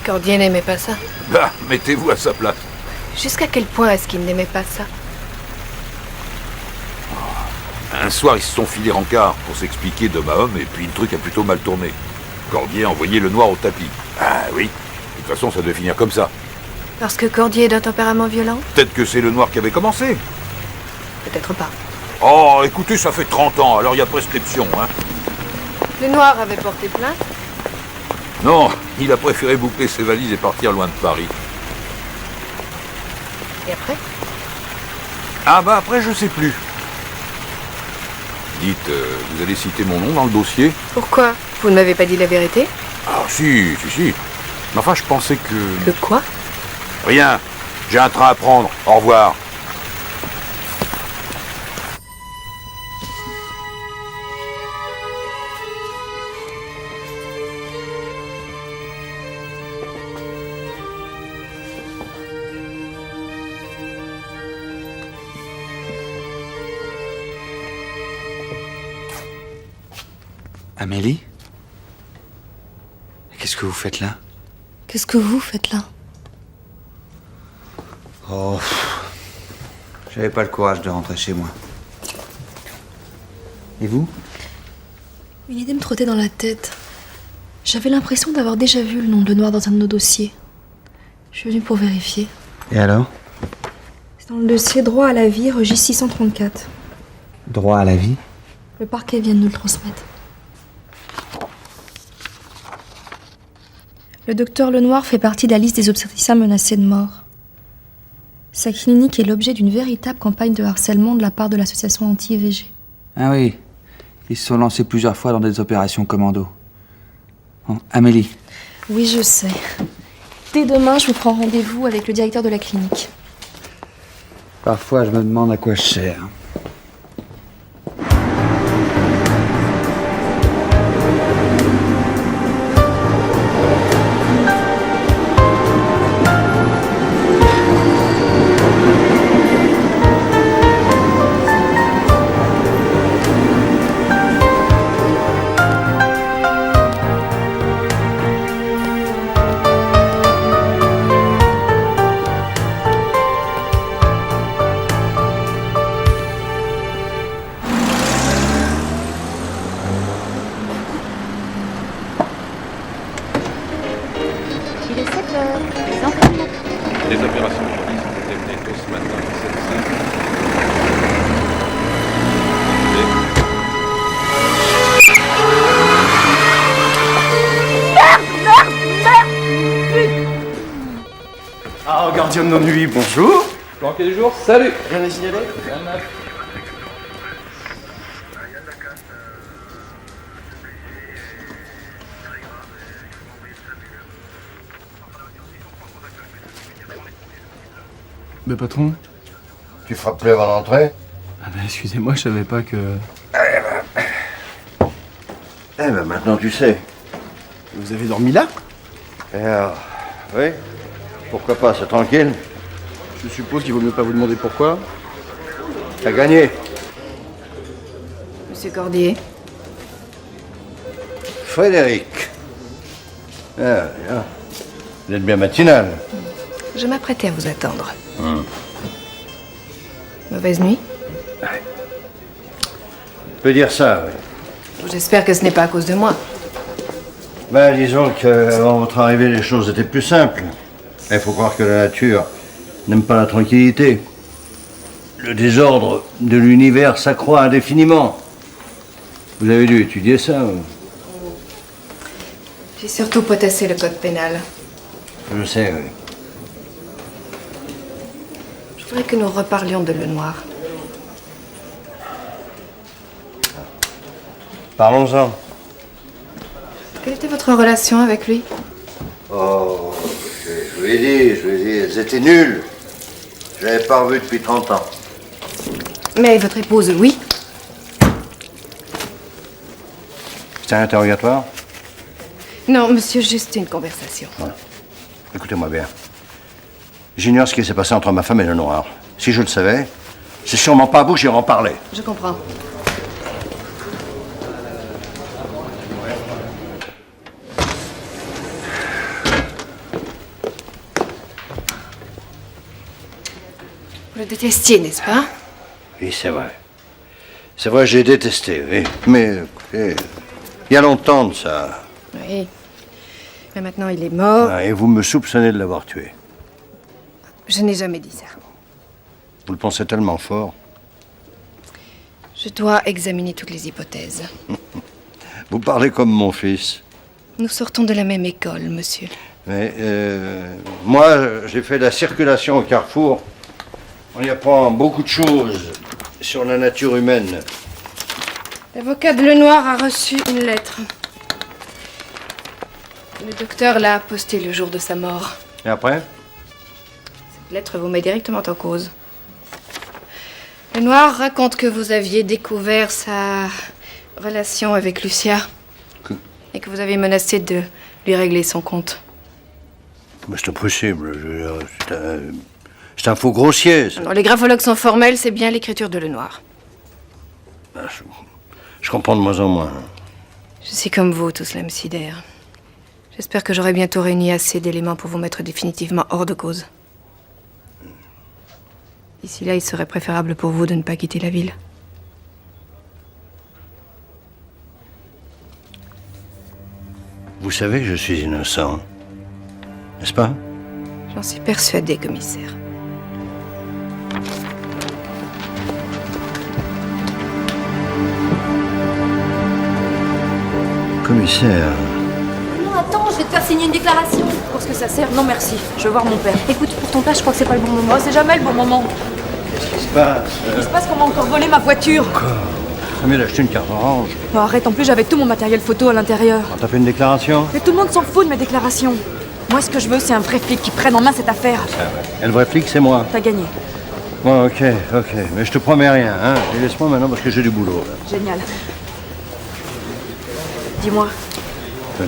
Speaker 10: Cordier n'aimait pas ça.
Speaker 13: Bah, mettez-vous à sa place.
Speaker 10: Jusqu'à quel point est-ce qu'il n'aimait pas ça?
Speaker 13: Un soir, ils se sont filés rencard pour s'expliquer d'homme à homme, et puis le truc a plutôt mal tourné. Cordier a envoyé le noir au tapis. Ah oui, de toute façon, ça devait finir comme ça.
Speaker 10: Parce que Cordier est d'un tempérament violent?
Speaker 13: Peut-être que c'est le noir qui avait commencé.
Speaker 10: Peut-être pas.
Speaker 13: Oh, écoutez, ça fait 30 ans, alors il y a prescription, hein.
Speaker 10: Le noir avait porté plainte?
Speaker 13: Non, il a préféré boucler ses valises et partir loin de Paris.
Speaker 10: Et après?
Speaker 13: Ah bah après, je sais plus. Dites, vous allez citer mon nom dans le dossier?
Speaker 10: Pourquoi? Vous ne m'avez pas dit la vérité?
Speaker 13: Ah si. Mais enfin, je pensais que...
Speaker 10: Que quoi?
Speaker 13: Rien. J'ai un train à prendre. Au revoir.
Speaker 1: Amélie? Qu'est-ce que vous faites là?
Speaker 11: Qu'est-ce que vous faites là?
Speaker 1: Oh, j'avais pas le courage de rentrer chez moi. Et vous?
Speaker 11: Une idée me trottait dans la tête.
Speaker 14: J'avais l'impression d'avoir déjà vu le nom de Lenoir dans un de nos dossiers. Je suis venue pour vérifier.
Speaker 1: Et alors?
Speaker 14: C'est dans le dossier droit à la vie, registre 634.
Speaker 1: Droit à la vie?
Speaker 14: Le parquet vient de nous le transmettre. Le docteur Lenoir fait partie de la liste des obstétriciens menacés de mort. Sa clinique est l'objet d'une véritable campagne de harcèlement de la part de l'association anti-IVG.
Speaker 1: Ah oui, ils se sont lancés plusieurs fois dans des opérations commando. Bon, Amélie.
Speaker 14: Oui, je sais. Dès demain, je vous prends rendez-vous avec le directeur de la clinique.
Speaker 1: Parfois, je me demande à quoi je sers.
Speaker 11: Il est 7 heures. Les enfants.
Speaker 13: Les opérations de police ont été menées tôt ce matin à 7h05.
Speaker 9: Ah, gardien de nos nuits, bonjour.
Speaker 3: Planqué du jour, salut.
Speaker 9: Rien à signaler? Mais patron?
Speaker 2: Tu frappes plus avant l'entrée?
Speaker 9: Ah bah excusez-moi, je savais pas que...
Speaker 2: Eh ben maintenant tu sais.
Speaker 9: Vous avez dormi là?
Speaker 2: Et alors, oui? Pourquoi pas, c'est tranquille?
Speaker 9: Je suppose qu'il vaut mieux pas vous demander pourquoi.
Speaker 2: T'as gagné.
Speaker 10: Monsieur Cordier.
Speaker 2: Frédéric. Ah, bien. Vous êtes bien matinal.
Speaker 10: Je m'apprêtais à vous attendre. Mauvaise nuit?
Speaker 2: On peut dire ça, oui.
Speaker 10: J'espère que ce n'est pas à cause de moi.
Speaker 2: Ben, disons qu'avant votre arrivée, les choses étaient plus simples. Il faut croire que la nature n'aime pas la tranquillité. Le désordre de l'univers s'accroît indéfiniment. Vous avez dû étudier ça.
Speaker 10: J'ai surtout potassé le code pénal.
Speaker 2: Je sais, oui.
Speaker 10: Je voudrais que nous reparlions de Lenoir.
Speaker 2: Parlons-en.
Speaker 10: Quelle était votre relation avec lui?
Speaker 2: Oh, je vous l'ai dit, elles étaient nulles. Je l'avais pas revue depuis 30 ans.
Speaker 10: Mais votre épouse, oui.
Speaker 2: C'était un interrogatoire?
Speaker 10: Non, monsieur, juste une conversation.
Speaker 2: Voilà. Écoutez-moi bien. J'ignore ce qui s'est passé entre ma femme et le Noir. Si je le savais, c'est sûrement pas à vous que j'irai en parler.
Speaker 10: Je comprends. Vous le détestiez, n'est-ce pas?
Speaker 2: Oui, c'est vrai. C'est vrai, j'ai détesté, oui. Mais, écoutez, il y a longtemps de ça.
Speaker 10: Oui. Mais maintenant, il est mort.
Speaker 2: Ah, et vous me soupçonnez de l'avoir tué.
Speaker 10: Je n'ai jamais dit ça.
Speaker 2: Vous le pensez tellement fort.
Speaker 10: Je dois examiner toutes les hypothèses.
Speaker 2: Vous parlez comme mon fils.
Speaker 10: Nous sortons de la même école, monsieur.
Speaker 2: Mais, moi, j'ai fait de la circulation au Carrefour. On y apprend beaucoup de choses sur la nature humaine.
Speaker 10: L'avocat de Lenoir a reçu une lettre. Le docteur l'a postée le jour de sa mort.
Speaker 2: Et après?
Speaker 10: Cette lettre vous met directement en cause. Lenoir raconte que vous aviez découvert sa relation avec Lucia. Et que vous avez menacé de lui régler son compte.
Speaker 2: Mais c'est impossible. C'est un faux grossier. Ça.
Speaker 10: Non, les graphologues sont formels, c'est bien l'écriture de Lenoir.
Speaker 2: Je comprends de moins en moins.
Speaker 10: Je suis comme vous, tout cela me sidère. J'espère que j'aurai bientôt réuni assez d'éléments pour vous mettre définitivement hors de cause. D'ici là, il serait préférable pour vous de ne pas quitter la ville.
Speaker 2: Vous savez que je suis innocent, n'est-ce pas?
Speaker 10: J'en suis persuadée, commissaire.
Speaker 2: Commissaire.
Speaker 6: Non, attends, je vais te faire signer une déclaration.
Speaker 15: Pour ce que ça sert, non merci. Je veux voir mon père.
Speaker 6: Écoute, pour ton père, je crois que c'est pas le bon moment.
Speaker 15: Oh, c'est jamais le bon moment.
Speaker 2: Qu'est-ce qui se passe?
Speaker 15: Il se passe qu'on m'a encore volé ma voiture.
Speaker 2: C'est mieux d'acheter une carte orange.
Speaker 15: Oh, arrête, en plus j'avais tout mon matériel photo à l'intérieur.
Speaker 2: On t'a fait une déclaration?
Speaker 15: Mais tout le monde s'en fout de mes déclarations. Moi, ce que je veux, c'est un vrai flic qui prenne en main cette affaire.
Speaker 2: Et le vrai flic, c'est moi.
Speaker 15: T'as gagné.
Speaker 2: Bon, ok. Mais je te promets rien, hein. Et laisse-moi maintenant parce que j'ai du boulot, là.
Speaker 15: Génial. Dis-moi,
Speaker 2: Ouais.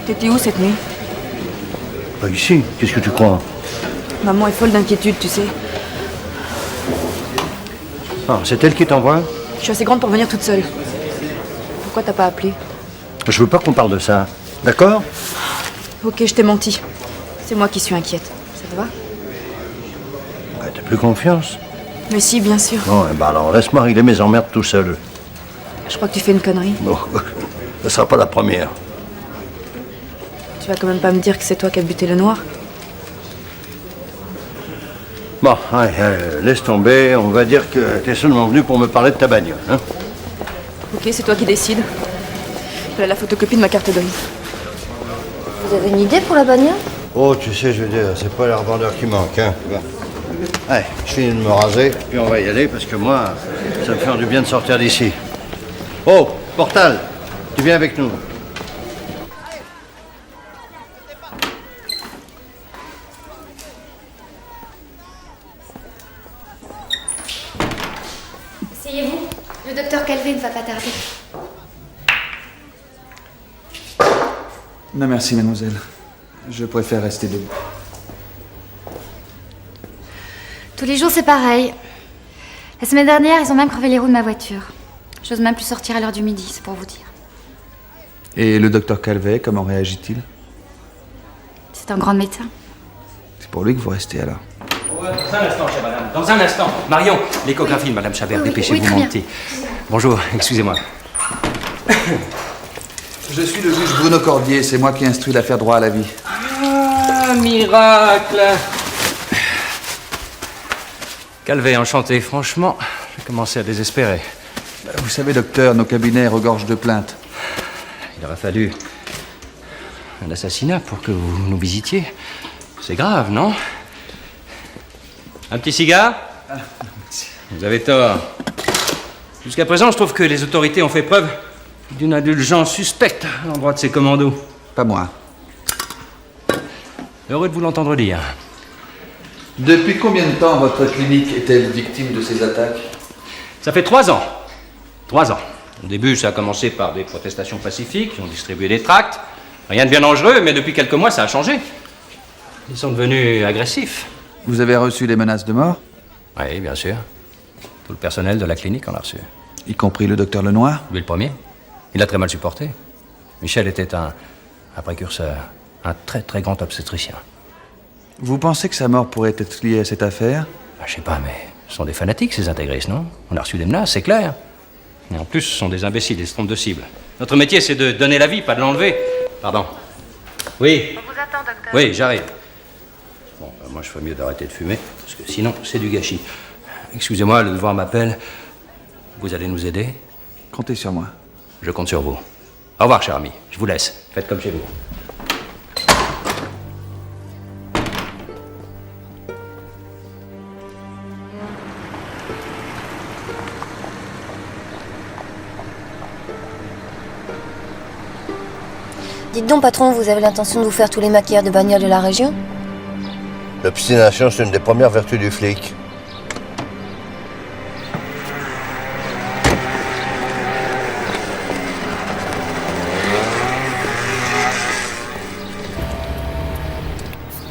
Speaker 15: t'étais où cette nuit?
Speaker 2: Pas ici. Qu'est-ce que tu crois?
Speaker 15: Maman est folle d'inquiétude, tu sais.
Speaker 2: Ah, c'est elle qui t'envoie?
Speaker 15: Je suis assez grande pour venir toute seule. Pourquoi t'as pas appelé?
Speaker 2: Je veux pas qu'on parle de ça. D'accord?
Speaker 15: Ok, je t'ai menti. C'est moi qui suis inquiète. Ça te va?
Speaker 2: Ouais, t'as plus confiance?
Speaker 15: Mais si, bien sûr.
Speaker 2: Bon, eh ben alors, laisse-moi régler mes emmerdes tout seul.
Speaker 15: Je crois que tu fais une connerie.
Speaker 2: Bon, ça sera pas la première.
Speaker 15: Tu vas quand même pas me dire que c'est toi qui as buté le noir?
Speaker 2: Bon, allez, laisse tomber. On va dire que t'es seulement venu pour me parler de ta bagnole, hein?
Speaker 15: Ok, c'est toi qui décides. Voilà la photocopie de ma carte grise.
Speaker 6: Vous avez une idée pour la bagnole?
Speaker 2: Oh, tu sais, je veux dire, c'est pas les revendeurs qui manquent, hein. Allez, je finis de me raser, puis on va y aller, parce que moi, ça me fait du bien de sortir d'ici. Oh, Portal, tu viens avec nous.
Speaker 11: Asseyez-vous. Le docteur Calvé ne va pas tarder.
Speaker 1: Non, merci, mademoiselle. Je préfère rester debout.
Speaker 11: Tous les jours, c'est pareil. La semaine dernière, ils ont même crevé les roues de ma voiture. J'ose même plus sortir à l'heure du midi, c'est pour vous dire.
Speaker 1: Et le docteur Calvet, comment réagit-il?
Speaker 11: C'est un grand médecin.
Speaker 1: C'est pour lui que vous restez alors.
Speaker 3: Dans un instant, chère madame. Dans un instant. Marion, l'échographie de madame Chabert.
Speaker 11: Oui,
Speaker 3: Dépêchez-vous,
Speaker 11: très bien.
Speaker 3: montez. Bonjour, excusez-moi.
Speaker 1: Je suis le juge Bruno Cordier, c'est moi qui instruis l'affaire droit à la vie.
Speaker 3: Ah, miracle! Calvet, enchanté. Franchement, j'ai commencé à désespérer.
Speaker 1: Vous savez, docteur, nos cabinets regorgent de plaintes.
Speaker 3: Il aurait fallu un assassinat pour que vous nous visitiez. C'est grave, non? Un petit cigare? Vous avez tort. Jusqu'à présent, je trouve que les autorités ont fait preuve d'une indulgence suspecte à l'endroit de ces commandos.
Speaker 1: Pas moi.
Speaker 3: Heureux de vous l'entendre dire.
Speaker 1: Depuis combien de temps votre clinique est-elle victime de ces attaques?
Speaker 3: Ça fait 3 ans. 3 ans. Au début, ça a commencé par des protestations pacifiques, ils ont distribué des tracts. Rien de bien dangereux, mais depuis quelques mois, ça a changé. Ils sont devenus agressifs.
Speaker 1: Vous avez reçu des menaces de mort?
Speaker 3: Oui, bien sûr. Tout le personnel de la clinique en a reçu.
Speaker 1: Y compris le docteur Lenoir?
Speaker 3: Lui le premier. Il a très mal supporté. Michel était un précurseur, un très très grand obstétricien.
Speaker 1: Vous pensez que sa mort pourrait être liée à cette affaire?
Speaker 3: Je sais pas, mais ce sont des fanatiques, ces intégristes, non? On a reçu des menaces, c'est clair. Et en plus, ce sont des imbéciles, ils se trompent de cible. Notre métier, c'est de donner la vie, pas de l'enlever. Pardon. Oui.
Speaker 15: On vous attend, docteur.
Speaker 3: Oui, j'arrive. Bon, moi, je ferais mieux d'arrêter de fumer, parce que sinon, c'est du gâchis. Excusez-moi, le devoir m'appelle. Vous allez nous aider?
Speaker 1: Comptez sur moi.
Speaker 3: Je compte sur vous. Au revoir, cher ami. Je vous laisse. Faites comme chez vous.
Speaker 6: Dites donc, patron, vous avez l'intention de vous faire tous les maquilleurs de bagnoles de la région?
Speaker 2: L'obstination, c'est une des premières vertus du flic.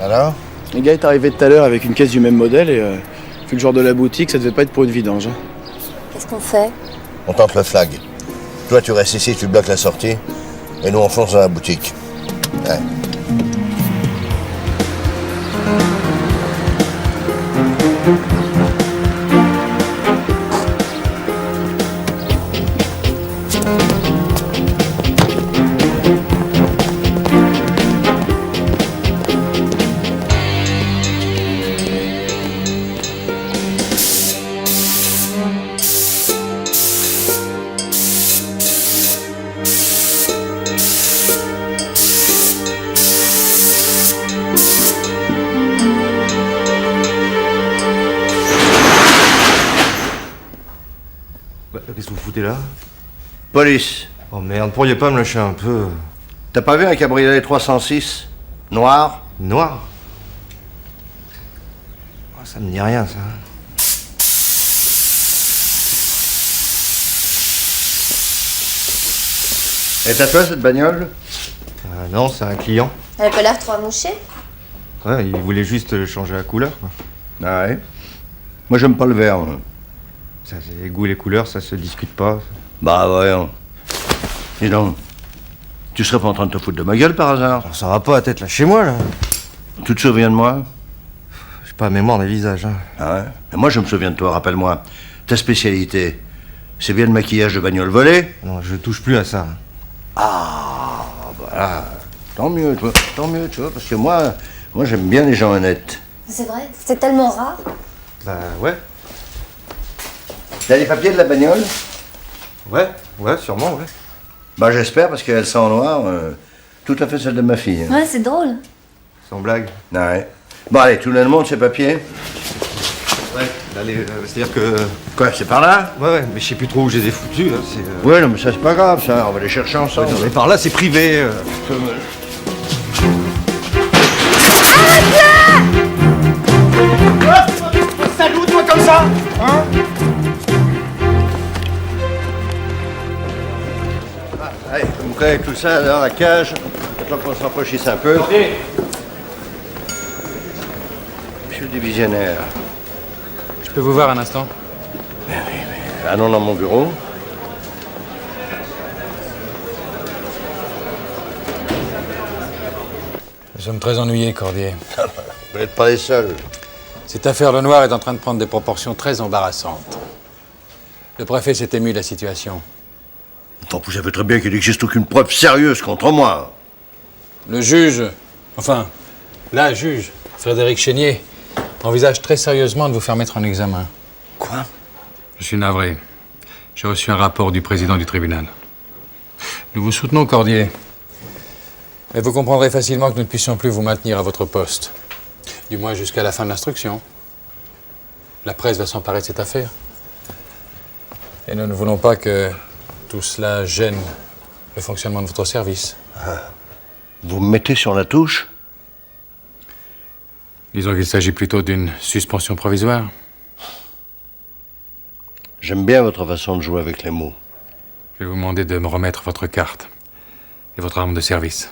Speaker 2: Alors?
Speaker 9: Le gars est arrivé tout à l'heure avec une caisse du même modèle et vu le genre de la boutique, ça devait pas être pour une vidange. Hein.
Speaker 6: Qu'est-ce qu'on fait?
Speaker 2: On tente le flag. Toi, tu restes ici, tu bloques la sortie, et nous, on fonce dans la boutique. Ouais.
Speaker 16: foutez là?
Speaker 2: Police.
Speaker 16: Oh merde, pourriez pas me lâcher un peu?
Speaker 2: T'as pas vu un cabriolet 306? Noir?
Speaker 16: Noir? Oh, ça me dit rien, ça.
Speaker 2: Et à toi, cette bagnole?
Speaker 16: Non, c'est un client.
Speaker 6: Elle a pas l'air trop amouchée.
Speaker 16: Ouais, il voulait juste changer la couleur, quoi.
Speaker 2: Ah ouais? Moi, j'aime pas le vert. Moi.
Speaker 16: Ça, c'est les goûts et les couleurs, ça se discute pas.
Speaker 2: Bah, voyons. Dis donc, tu serais pas en train de te foutre de ma gueule, par hasard?
Speaker 16: Ça va pas la tête, là, chez moi, là.
Speaker 2: Tu te souviens de moi?
Speaker 16: J'ai pas la mémoire des visages, hein.
Speaker 2: Ah ouais? Mais moi, je me souviens de toi, rappelle-moi. Ta spécialité, c'est bien le maquillage de bagnole volée?
Speaker 16: Non, je touche plus à ça.
Speaker 2: Ah, voilà. Tant mieux, toi. Tant mieux, tu vois, parce que moi j'aime bien les gens honnêtes.
Speaker 6: C'est vrai, c'est tellement rare.
Speaker 16: Bah, ouais.
Speaker 2: T'as les papiers de la bagnole?
Speaker 16: Ouais, sûrement, ouais.
Speaker 2: Bah, j'espère, parce qu'elles sont en noir, tout à fait celle de ma fille.
Speaker 6: Ouais, c'est drôle.
Speaker 16: Sans blague.
Speaker 2: Ouais. Bon, allez, tout le monde ses papiers?
Speaker 16: Ouais, allez, c'est-à-dire que...
Speaker 2: Quoi, c'est par là?
Speaker 16: Ouais, mais je sais plus trop où je les ai foutus, là, c'est...
Speaker 2: Ouais, non, mais ça, c'est pas grave, ça, on va les chercher ensemble.
Speaker 16: Ouais, non, mais par là, c'est privé.
Speaker 5: Salut, toi, comme ça, hein?
Speaker 2: Allez, vous connaissez tout ça dans la cage. Faut qu'on se rapprochisse un peu. Monsieur le divisionnaire.
Speaker 3: Je peux vous voir un instant?
Speaker 2: Allons dans mon bureau.
Speaker 3: Nous sommes très ennuyés, Cordier.
Speaker 2: Vous n'êtes pas les seuls.
Speaker 3: Cette affaire Lenoir est en train de prendre des proportions très embarrassantes. Le préfet s'est ému de la situation.
Speaker 2: Tant vous savez très bien qu'il n'existe aucune preuve sérieuse contre moi.
Speaker 3: Le juge, enfin, la juge, Frédéric Chénier, envisage très sérieusement de vous faire mettre en examen.
Speaker 2: Quoi?
Speaker 3: Je suis navré. J'ai reçu un rapport du président du tribunal. Nous vous soutenons, Cordier. Mais vous comprendrez facilement que nous ne puissions plus vous maintenir à votre poste. Du moins jusqu'à la fin de l'instruction. La presse va s'emparer de cette affaire. Et nous ne voulons pas que tout cela gêne le fonctionnement de votre service.
Speaker 2: Vous me mettez sur la touche?
Speaker 3: Disons qu'il s'agit plutôt d'une suspension provisoire.
Speaker 2: J'aime bien votre façon de jouer avec les mots.
Speaker 3: Je vais vous demander de me remettre votre carte et votre arme de service.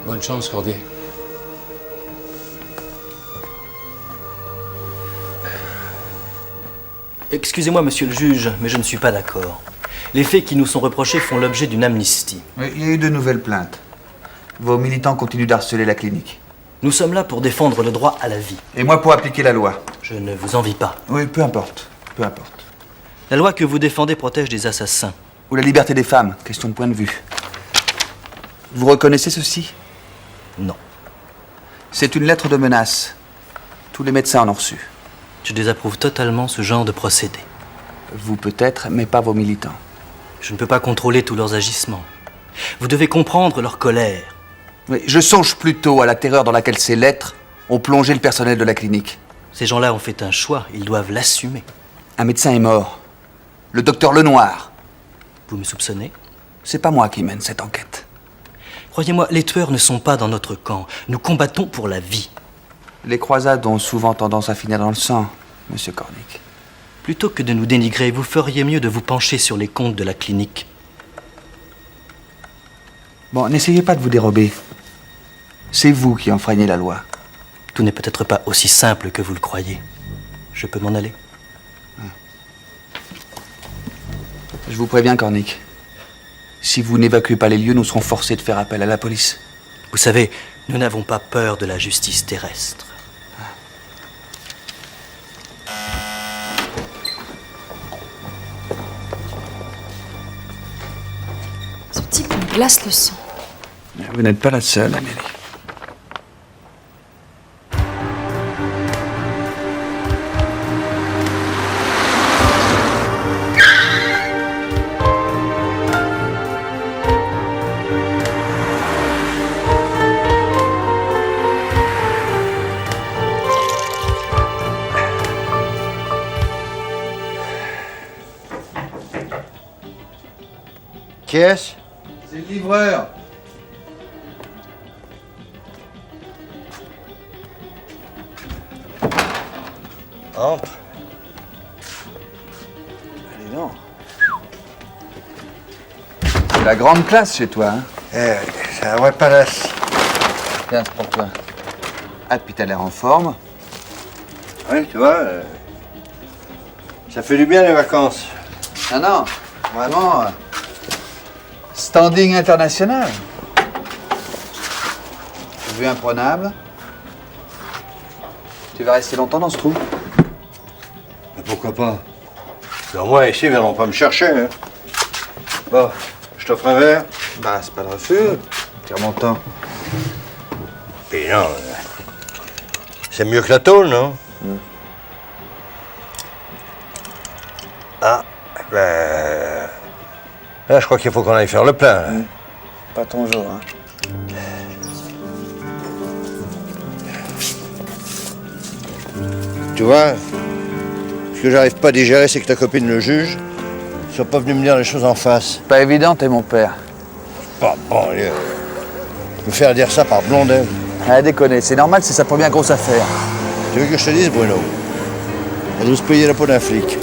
Speaker 3: Bonne chance, Cordier.
Speaker 17: Excusez-moi, monsieur le juge, mais je ne suis pas d'accord. Les faits qui nous sont reprochés font l'objet d'une amnistie.
Speaker 1: Oui, il y a eu de nouvelles plaintes. Vos militants continuent d'harceler la clinique.
Speaker 17: Nous sommes là pour défendre le droit à la vie.
Speaker 1: Et moi pour appliquer la loi.
Speaker 17: Je ne vous envie pas.
Speaker 1: Oui, peu importe. Peu importe.
Speaker 17: La loi que vous défendez protège des assassins.
Speaker 1: Ou la liberté des femmes, question de point de vue. Vous reconnaissez ceci?
Speaker 17: Non.
Speaker 1: C'est une lettre de menace. Tous les médecins en ont reçu.
Speaker 17: Je désapprouve totalement ce genre de procédé.
Speaker 1: Vous peut-être, mais pas vos militants.
Speaker 17: Je ne peux pas contrôler tous leurs agissements. Vous devez comprendre leur colère.
Speaker 1: Oui, je songe plutôt à la terreur dans laquelle ces lettres ont plongé le personnel de la clinique.
Speaker 17: Ces gens-là ont fait un choix, ils doivent l'assumer.
Speaker 1: Un médecin est mort. Le docteur Lenoir.
Speaker 17: Vous me soupçonnez?
Speaker 1: C'est pas moi qui mène cette enquête.
Speaker 17: Croyez-moi, les tueurs ne sont pas dans notre camp. Nous combattons pour la vie.
Speaker 1: Les croisades ont souvent tendance à finir dans le sang, monsieur Cornick.
Speaker 17: Plutôt que de nous dénigrer, vous feriez mieux de vous pencher sur les comptes de la clinique.
Speaker 1: Bon, n'essayez pas de vous dérober. C'est vous qui enfreignez la loi.
Speaker 17: Tout n'est peut-être pas aussi simple que vous le croyez. Je peux m'en aller?
Speaker 1: Je vous préviens, Cornick. Si vous n'évacuez pas les lieux, nous serons forcés de faire appel à la police.
Speaker 17: Vous savez, nous n'avons pas peur de la justice terrestre.
Speaker 11: Ce type me glace le sang.
Speaker 1: Vous n'êtes pas la seule, Amélie.
Speaker 2: Qui est-ce?
Speaker 1: C'est le livreur.
Speaker 2: Entre.
Speaker 1: Allez, non. C'est la grande classe chez toi, hein?
Speaker 2: C'est un vrai palace.
Speaker 1: Tiens, c'est pour toi. Ah, puis t'as l'air en forme.
Speaker 2: Oui, tu vois, ça fait du bien les vacances.
Speaker 1: Ah non, vraiment, standing international. Vue imprenable. Tu vas rester longtemps dans ce trou?
Speaker 2: Mais pourquoi pas? Au moins ici, ils viendront pas me chercher. Hein. Bon, je t'offre un verre.
Speaker 1: Bah, c'est pas de refus. Tire mon temps.
Speaker 2: Puis non, c'est mieux que la tôle, non? Ah, ben... Là, je crois qu'il faut qu'on aille faire le plein. Là.
Speaker 1: Pas ton jour, hein.
Speaker 2: Tu vois, ce que j'arrive pas à digérer, c'est que ta copine le juge soit pas venue me dire les choses en face.
Speaker 1: Pas évident, t'es mon père.
Speaker 2: Pas bon, allez. Me faire dire ça par Blondel.
Speaker 1: Ah, déconner, c'est normal, c'est sa première grosse affaire.
Speaker 2: Tu veux que je te dise, Bruno? Elle ose payer la peau d'un flic.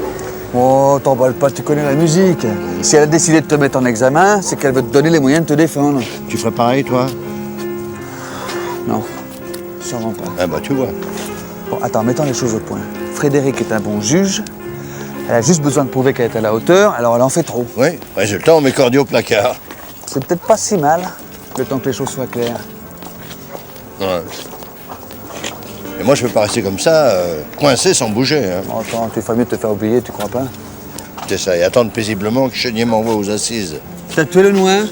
Speaker 1: Oh, t'emballes pas, tu connais la musique. Si elle a décidé de te mettre en examen, c'est qu'elle veut te donner les moyens de te défendre.
Speaker 2: Tu ferais pareil, toi?
Speaker 1: Non, sûrement pas.
Speaker 2: Ah bah, tu vois.
Speaker 1: Bon, attends, mettons les choses au point. Frédéric est un bon juge. Elle a juste besoin de prouver qu'elle est à la hauteur, alors elle en fait trop.
Speaker 2: Oui, résultat, on met Cordy au placard.
Speaker 1: C'est peut-être pas si mal, le temps que les choses soient claires.
Speaker 2: Ouais. Et moi, je peux pas rester comme ça, coincé sans bouger. Hein.
Speaker 1: Bon, attends, tu ferais mieux de te faire oublier, tu crois pas?
Speaker 2: C'est ça, et attendre paisiblement que Chénier m'envoie aux assises.
Speaker 1: T'as tué le noir?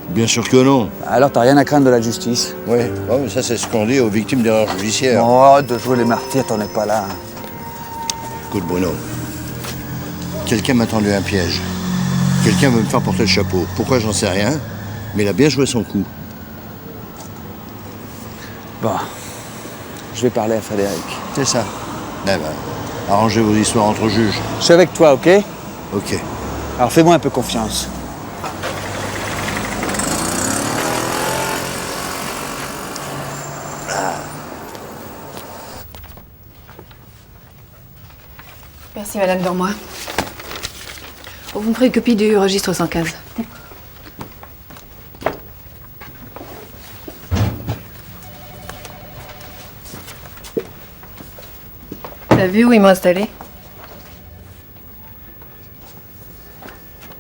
Speaker 2: Bien sûr que non.
Speaker 1: Alors t'as rien à craindre de la justice.
Speaker 2: Oui, oh, mais ça c'est ce qu'on dit aux victimes d'erreurs judiciaires.
Speaker 1: Oh, arrête de jouer les martyrs, t'en es pas là.
Speaker 2: Écoute Bruno, quelqu'un m'a tendu un piège. Quelqu'un veut me faire porter le chapeau. Pourquoi, j'en sais rien, mais il a bien joué son coup.
Speaker 1: Bon, je vais parler à Frédéric.
Speaker 2: C'est ça. Eh ben, arrangez vos histoires entre juges.
Speaker 1: Je suis avec toi, ok?
Speaker 2: Ok.
Speaker 1: Alors fais-moi un peu confiance.
Speaker 10: Merci, Madame Dormois. Oh, vous me ferez une copie du registre 115. T'as vu où ils m'ont installé?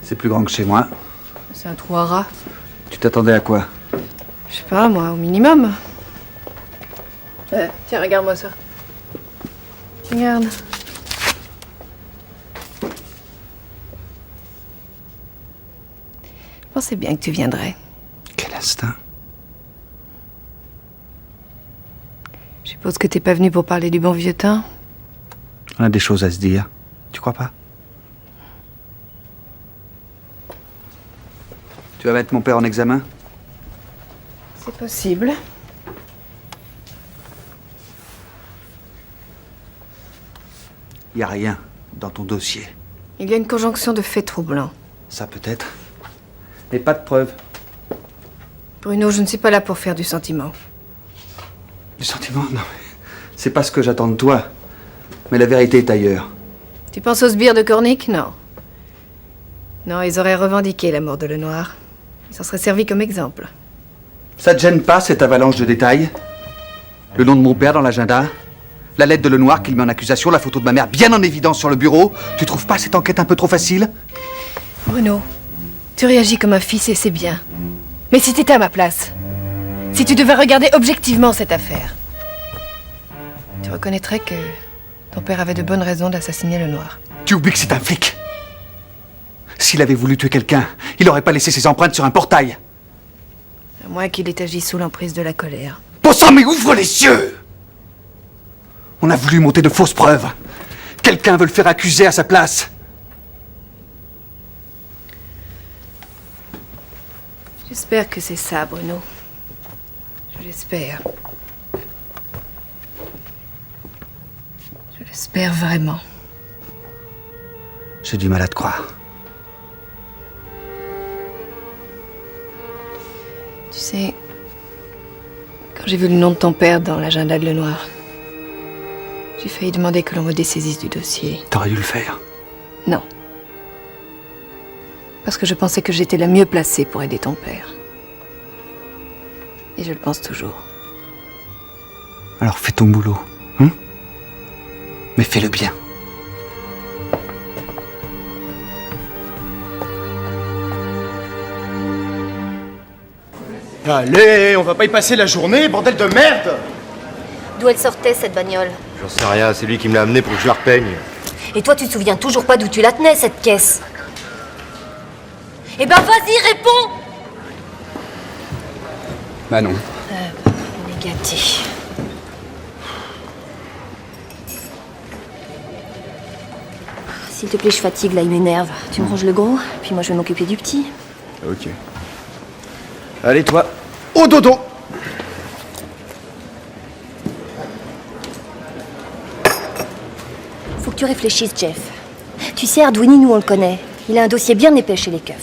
Speaker 1: C'est plus grand que chez moi.
Speaker 10: C'est un trou à rats.
Speaker 1: Tu t'attendais à quoi?
Speaker 10: Je sais pas, moi, au minimum. Tiens, regarde-moi ça. Regarde. Je pensais bien que tu viendrais.
Speaker 1: Quel instinct.
Speaker 10: Je suppose que t'es pas venu pour parler du bon vieux temps.
Speaker 1: On a des choses à se dire. Tu crois pas? Tu vas mettre mon père en examen?
Speaker 10: C'est possible.
Speaker 1: Y a rien dans ton dossier.
Speaker 10: Il y a une conjonction de faits troublants.
Speaker 1: Ça peut-être. Mais pas de preuves.
Speaker 10: Bruno, je ne suis pas là pour faire du sentiment.
Speaker 1: Du sentiment? Non. C'est pas ce que j'attends de toi. Mais la vérité est ailleurs.
Speaker 10: Tu penses aux sbires de Cornic? Non. Non, ils auraient revendiqué la mort de Lenoir. Ils s'en seraient servis comme exemple.
Speaker 1: Ça te gêne pas, cette avalanche de détails? Le nom de mon père dans l'agenda? La lettre de Lenoir qu'il met en accusation, la photo de ma mère bien en évidence sur le bureau? Tu trouves pas cette enquête un peu trop facile?
Speaker 10: Bruno, tu réagis comme un fils et c'est bien. Mais si t'étais à ma place, si tu devais regarder objectivement cette affaire, tu reconnaîtrais que ton père avait de bonnes raisons d'assassiner Lenoir.
Speaker 1: Tu oublies que c'est un flic. S'il avait voulu tuer quelqu'un, il n'aurait pas laissé ses empreintes sur un portail.
Speaker 10: À moins qu'il ait agi sous l'emprise de la colère.
Speaker 1: Bon sang, mais ouvre les yeux! On a voulu monter de fausses preuves. Quelqu'un veut le faire accuser à sa place.
Speaker 10: J'espère que c'est ça, Bruno. Je l'espère. Je l'espère vraiment.
Speaker 1: J'ai du mal à te croire.
Speaker 10: Tu sais, quand j'ai vu le nom de ton père dans l'agenda de Lenoir, j'ai failli demander que l'on me dessaisisse du dossier.
Speaker 18: T'aurais dû le faire.
Speaker 10: Non. Parce que je pensais que j'étais la mieux placée pour aider ton père. Et je le pense toujours.
Speaker 18: Alors fais ton boulot, hein? Mais fais-le bien.
Speaker 4: Allez, on va pas y passer la journée, bordel de merde!
Speaker 6: D'où elle sortait, cette bagnole?
Speaker 16: J'en sais rien, c'est lui qui me l'a amené pour que je la repeigne.
Speaker 6: Et toi, tu te souviens toujours pas d'où tu la tenais, cette caisse? Eh ben, vas-y, réponds!
Speaker 18: Bah non.
Speaker 6: Négatif. S'il te plaît, je fatigue, là, il m'énerve. Tu me ranges le gros, puis moi, je vais m'occuper du petit.
Speaker 9: Ok. Allez, toi, au dodo!
Speaker 6: Faut que tu réfléchisses, Jeff. Tu sais, Arduini, nous, on le connaît. Il a un dossier bien épais chez les keufs.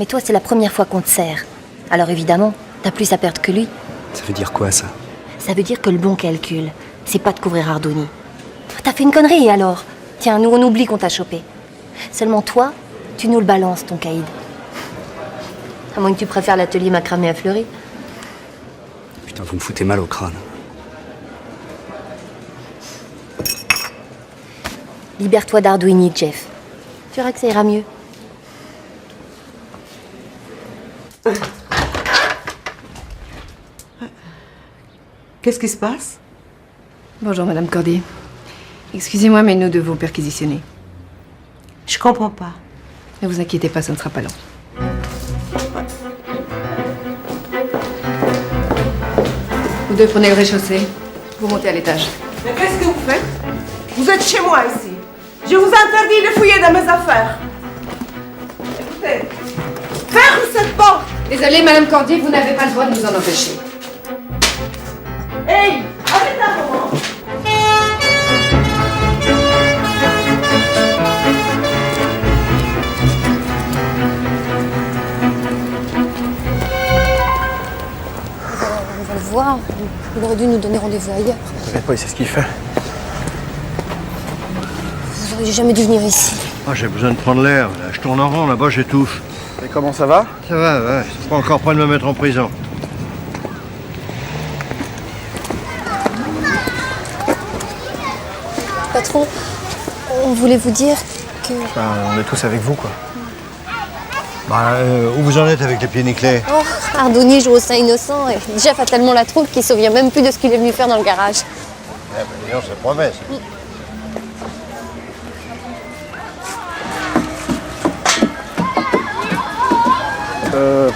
Speaker 6: Mais toi, c'est la première fois qu'on te sert. Alors évidemment, t'as plus à perdre que lui.
Speaker 18: Ça veut dire quoi, ça?
Speaker 6: Ça veut dire que le bon calcul, c'est pas de couvrir Arduini. T'as fait une connerie, alors? Tiens, nous, on oublie qu'on t'a chopé. Seulement toi, tu nous le balances, ton caïd. À moins que tu préfères l'atelier macramé à Fleury.
Speaker 18: Putain, vous me foutez mal au crâne.
Speaker 6: Libère-toi d'Arduini, Jeff. Tu verras que ça ira mieux.
Speaker 12: Qu'est-ce qui se passe?
Speaker 10: Bonjour, Madame Cordier. Excusez-moi, mais nous devons perquisitionner.
Speaker 12: Je comprends pas.
Speaker 10: Ne vous inquiétez pas, ça ne sera pas long. Vous deux prenez le rez-de-chaussée. Vous montez à l'étage.
Speaker 12: Mais qu'est-ce que vous faites? Vous êtes chez moi ici. Je vous interdis de fouiller dans mes affaires. Écoutez, ferme cette porte.
Speaker 10: Désolée, Madame Cordier, vous n'avez pas le droit de nous en empêcher.
Speaker 12: Hey, arrête un moment.
Speaker 6: On va le voir. Il aurait dû nous donner rendez-vous ailleurs.
Speaker 9: T'inquiète pas, il sait ce qu'il fait.
Speaker 6: Vous auriez jamais dû venir ici.
Speaker 2: Ah, j'ai besoin de prendre l'air. Là, je tourne en rond, là-bas, j'étouffe.
Speaker 9: Et comment ça va?
Speaker 2: Ça va, ouais. Ils sont pas encore prêts de me mettre en prison.
Speaker 6: Patron, on voulait vous dire que...
Speaker 9: On est tous avec vous, quoi.
Speaker 2: Bah, où vous en êtes avec les pieds nickelés?
Speaker 6: Oh, Ardouni joue au sein innocent et Jeff a tellement la trouille qu'il se souvient même plus de ce qu'il est venu faire dans le garage.
Speaker 2: Eh ben, dis donc, c'est promesse.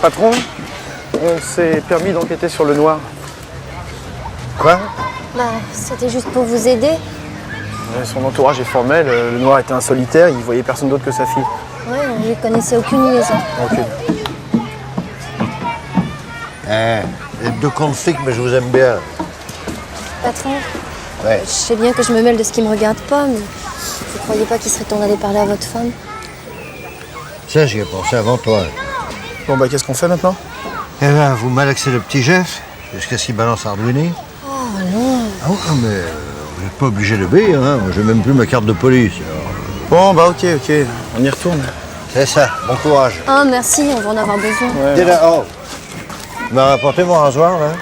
Speaker 9: Patron, on s'est permis d'enquêter sur le noir.
Speaker 2: Quoi?
Speaker 6: Bah, c'était juste pour vous aider.
Speaker 9: Son entourage est formel, le noir était un solitaire, il voyait personne d'autre que sa fille.
Speaker 6: Ouais, on lui connaissait aucune liaison.
Speaker 9: Aucune.
Speaker 2: Les deux conflits, mais je vous aime bien.
Speaker 6: Patron,
Speaker 2: Ouais.
Speaker 6: je sais bien que je me mêle de ce qui me regarde pas, mais vous croyez pas qu'il serait temps d'aller parler à votre femme?
Speaker 2: Ça, j'y ai pensé avant toi.
Speaker 9: Bon, bah, qu'est-ce qu'on fait maintenant?
Speaker 2: Eh ben, vous malaxez le petit Jeff, jusqu'à ce qu'il balance Arduini.
Speaker 6: Oh non.
Speaker 2: Ah ouais, mais vous n'êtes pas obligé d'obéir, hein. Moi, j'ai même plus ma carte de police. Alors.
Speaker 9: Bon, bah, ok, on y retourne.
Speaker 2: C'est ça, bon courage.
Speaker 6: Ah, merci, on va en avoir besoin.
Speaker 2: T'es là, oh. Tu m'as rapporté mon rasoir, là?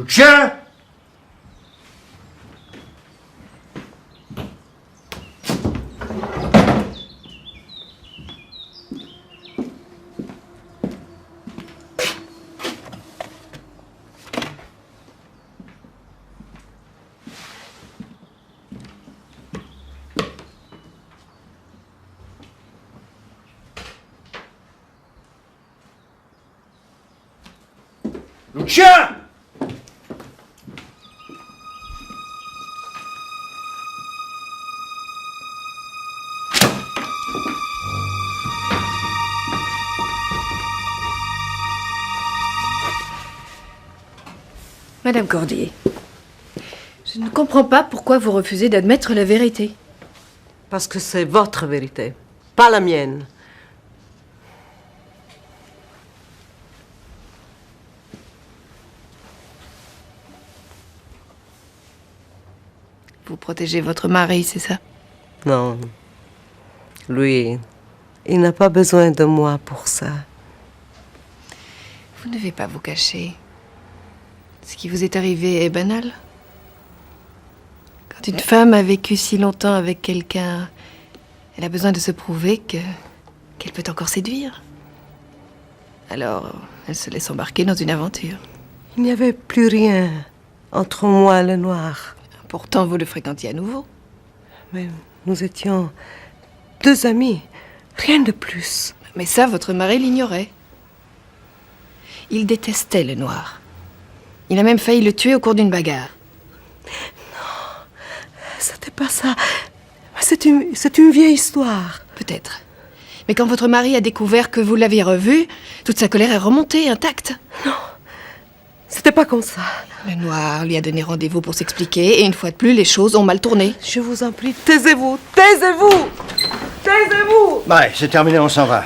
Speaker 2: Lucien! Lucien!
Speaker 10: Madame Cordier, je ne comprends pas pourquoi vous refusez d'admettre la vérité.
Speaker 19: Parce que c'est votre vérité, pas la mienne.
Speaker 10: Vous protégez votre mari, c'est ça?
Speaker 19: Non. Lui, il n'a pas besoin de moi pour ça.
Speaker 10: Vous ne devez pas vous cacher. Ce qui vous est arrivé est banal. Quand une femme a vécu si longtemps avec quelqu'un, elle a besoin de se prouver qu'elle peut encore séduire. Alors, elle se laisse embarquer dans une aventure.
Speaker 19: Il n'y avait plus rien entre moi et le noir.
Speaker 10: Pourtant, vous le fréquentiez à nouveau.
Speaker 19: Mais nous étions deux amis, rien de plus.
Speaker 10: Mais ça, votre mari l'ignorait. Il détestait le noir. Il a même failli le tuer au cours d'une bagarre.
Speaker 19: Non, c'était pas ça. C'est une vieille histoire.
Speaker 10: Peut-être. Mais quand votre mari a découvert que vous l'aviez revu, toute sa colère est remontée, intacte.
Speaker 19: Non, c'était pas comme ça.
Speaker 10: Le noir lui a donné rendez-vous pour s'expliquer, et une fois de plus, les choses ont mal tourné.
Speaker 19: Je vous en prie, taisez-vous, taisez-vous, taisez-vous.
Speaker 2: Ouais, c'est terminé, on s'en va.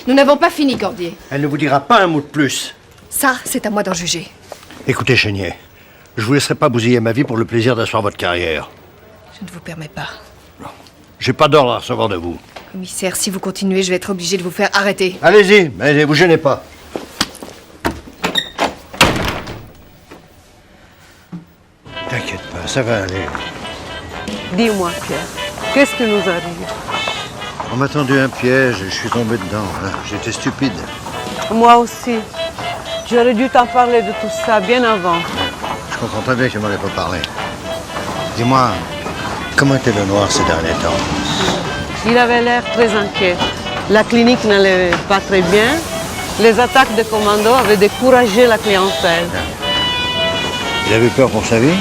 Speaker 10: Nous n'avons pas fini, Cordier.
Speaker 2: Elle ne vous dira pas un mot de plus.
Speaker 10: Ça, c'est à moi d'en juger.
Speaker 2: Écoutez, Chénier, je vous laisserai pas bousiller ma vie pour le plaisir d'asseoir votre carrière.
Speaker 10: Je ne vous permets pas.
Speaker 2: J'ai pas d'ordre à recevoir de vous.
Speaker 10: Commissaire, si vous continuez, je vais être obligée de vous faire arrêter.
Speaker 2: Allez-y, mais vous gênez pas. T'inquiète pas, ça va aller.
Speaker 19: Dis-moi, Pierre, qu'est-ce qui nous arrive?
Speaker 2: On m'a tendu un piège et je suis tombé dedans. J'étais stupide.
Speaker 19: Moi aussi. J'aurais dû t'en parler de tout ça bien avant.
Speaker 2: Je comprends très bien que tu m'en aies pas parlé. Dis-moi, comment était le noir ces derniers temps?
Speaker 19: Il avait l'air très inquiet. La clinique n'allait pas très bien. Les attaques de commando avaient découragé la clientèle.
Speaker 2: Il avait peur pour sa vie?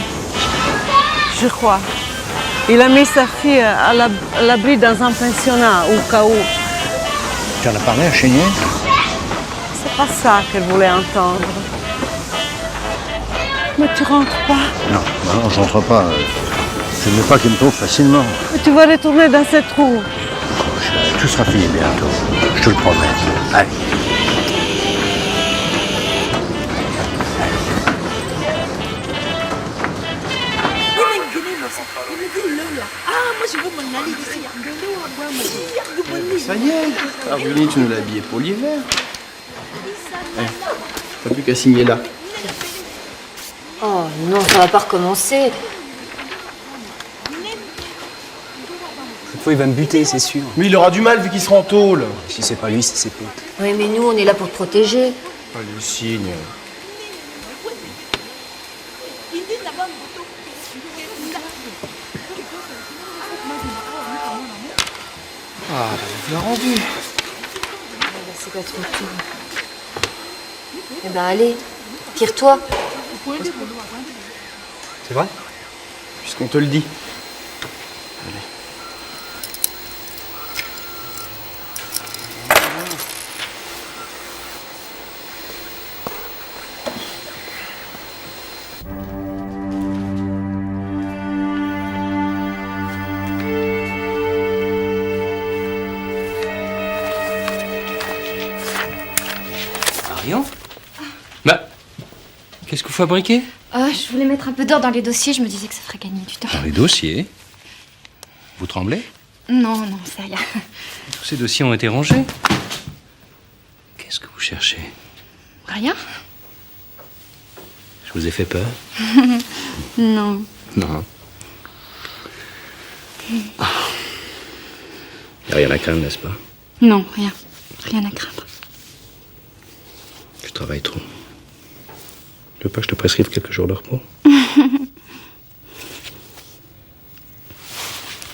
Speaker 19: Je crois. Il a mis sa fille à l'abri dans un pensionnat, au cas où.
Speaker 2: Tu en as parlé à Chénier?
Speaker 19: C'est pas ça qu'elle voulait entendre. Mais tu rentres pas.
Speaker 2: Non, je rentre pas. Je ne veux pas qu'il me trouve facilement.
Speaker 19: Mais tu vas retourner dans cette trou.
Speaker 2: Tout sera fini bientôt. Je te le promets. Allez.
Speaker 9: Ça y est. Alors Julie, tu nous l'as habillé pour l'hiver. T'as plus qu'à signer là.
Speaker 6: Oh non, ça va pas recommencer.
Speaker 18: Cette fois, il va me buter, c'est sûr.
Speaker 9: Mais il aura du mal vu qu'il sera en tôle.
Speaker 18: Si c'est pas lui, c'est ses potes.
Speaker 6: Oui, mais nous, on est là pour te protéger.
Speaker 9: Pas le signe. Ah, je l'ai rendu.
Speaker 6: C'est pas trop tôt. Eh ben allez, tire-toi.
Speaker 18: C'est vrai?
Speaker 9: Puisqu'on te le dit.
Speaker 3: Marion? Bah, qu'est-ce que vous fabriquez?
Speaker 11: Je voulais mettre un peu d'or dans les dossiers, je me disais que ça ferait gagner du temps.
Speaker 3: Dans les dossiers? Vous tremblez?
Speaker 11: Non, c'est rien.
Speaker 3: Tous ces dossiers ont été rangés. Qu'est-ce que vous cherchez?
Speaker 11: Rien?
Speaker 3: Je vous ai fait peur?
Speaker 11: Non.
Speaker 3: Non. Il n'y a rien à craindre, n'est-ce pas?
Speaker 11: Non, rien. Rien à craindre.
Speaker 3: Tu travailles trop. Tu veux pas que je te prescrive quelques jours de repos?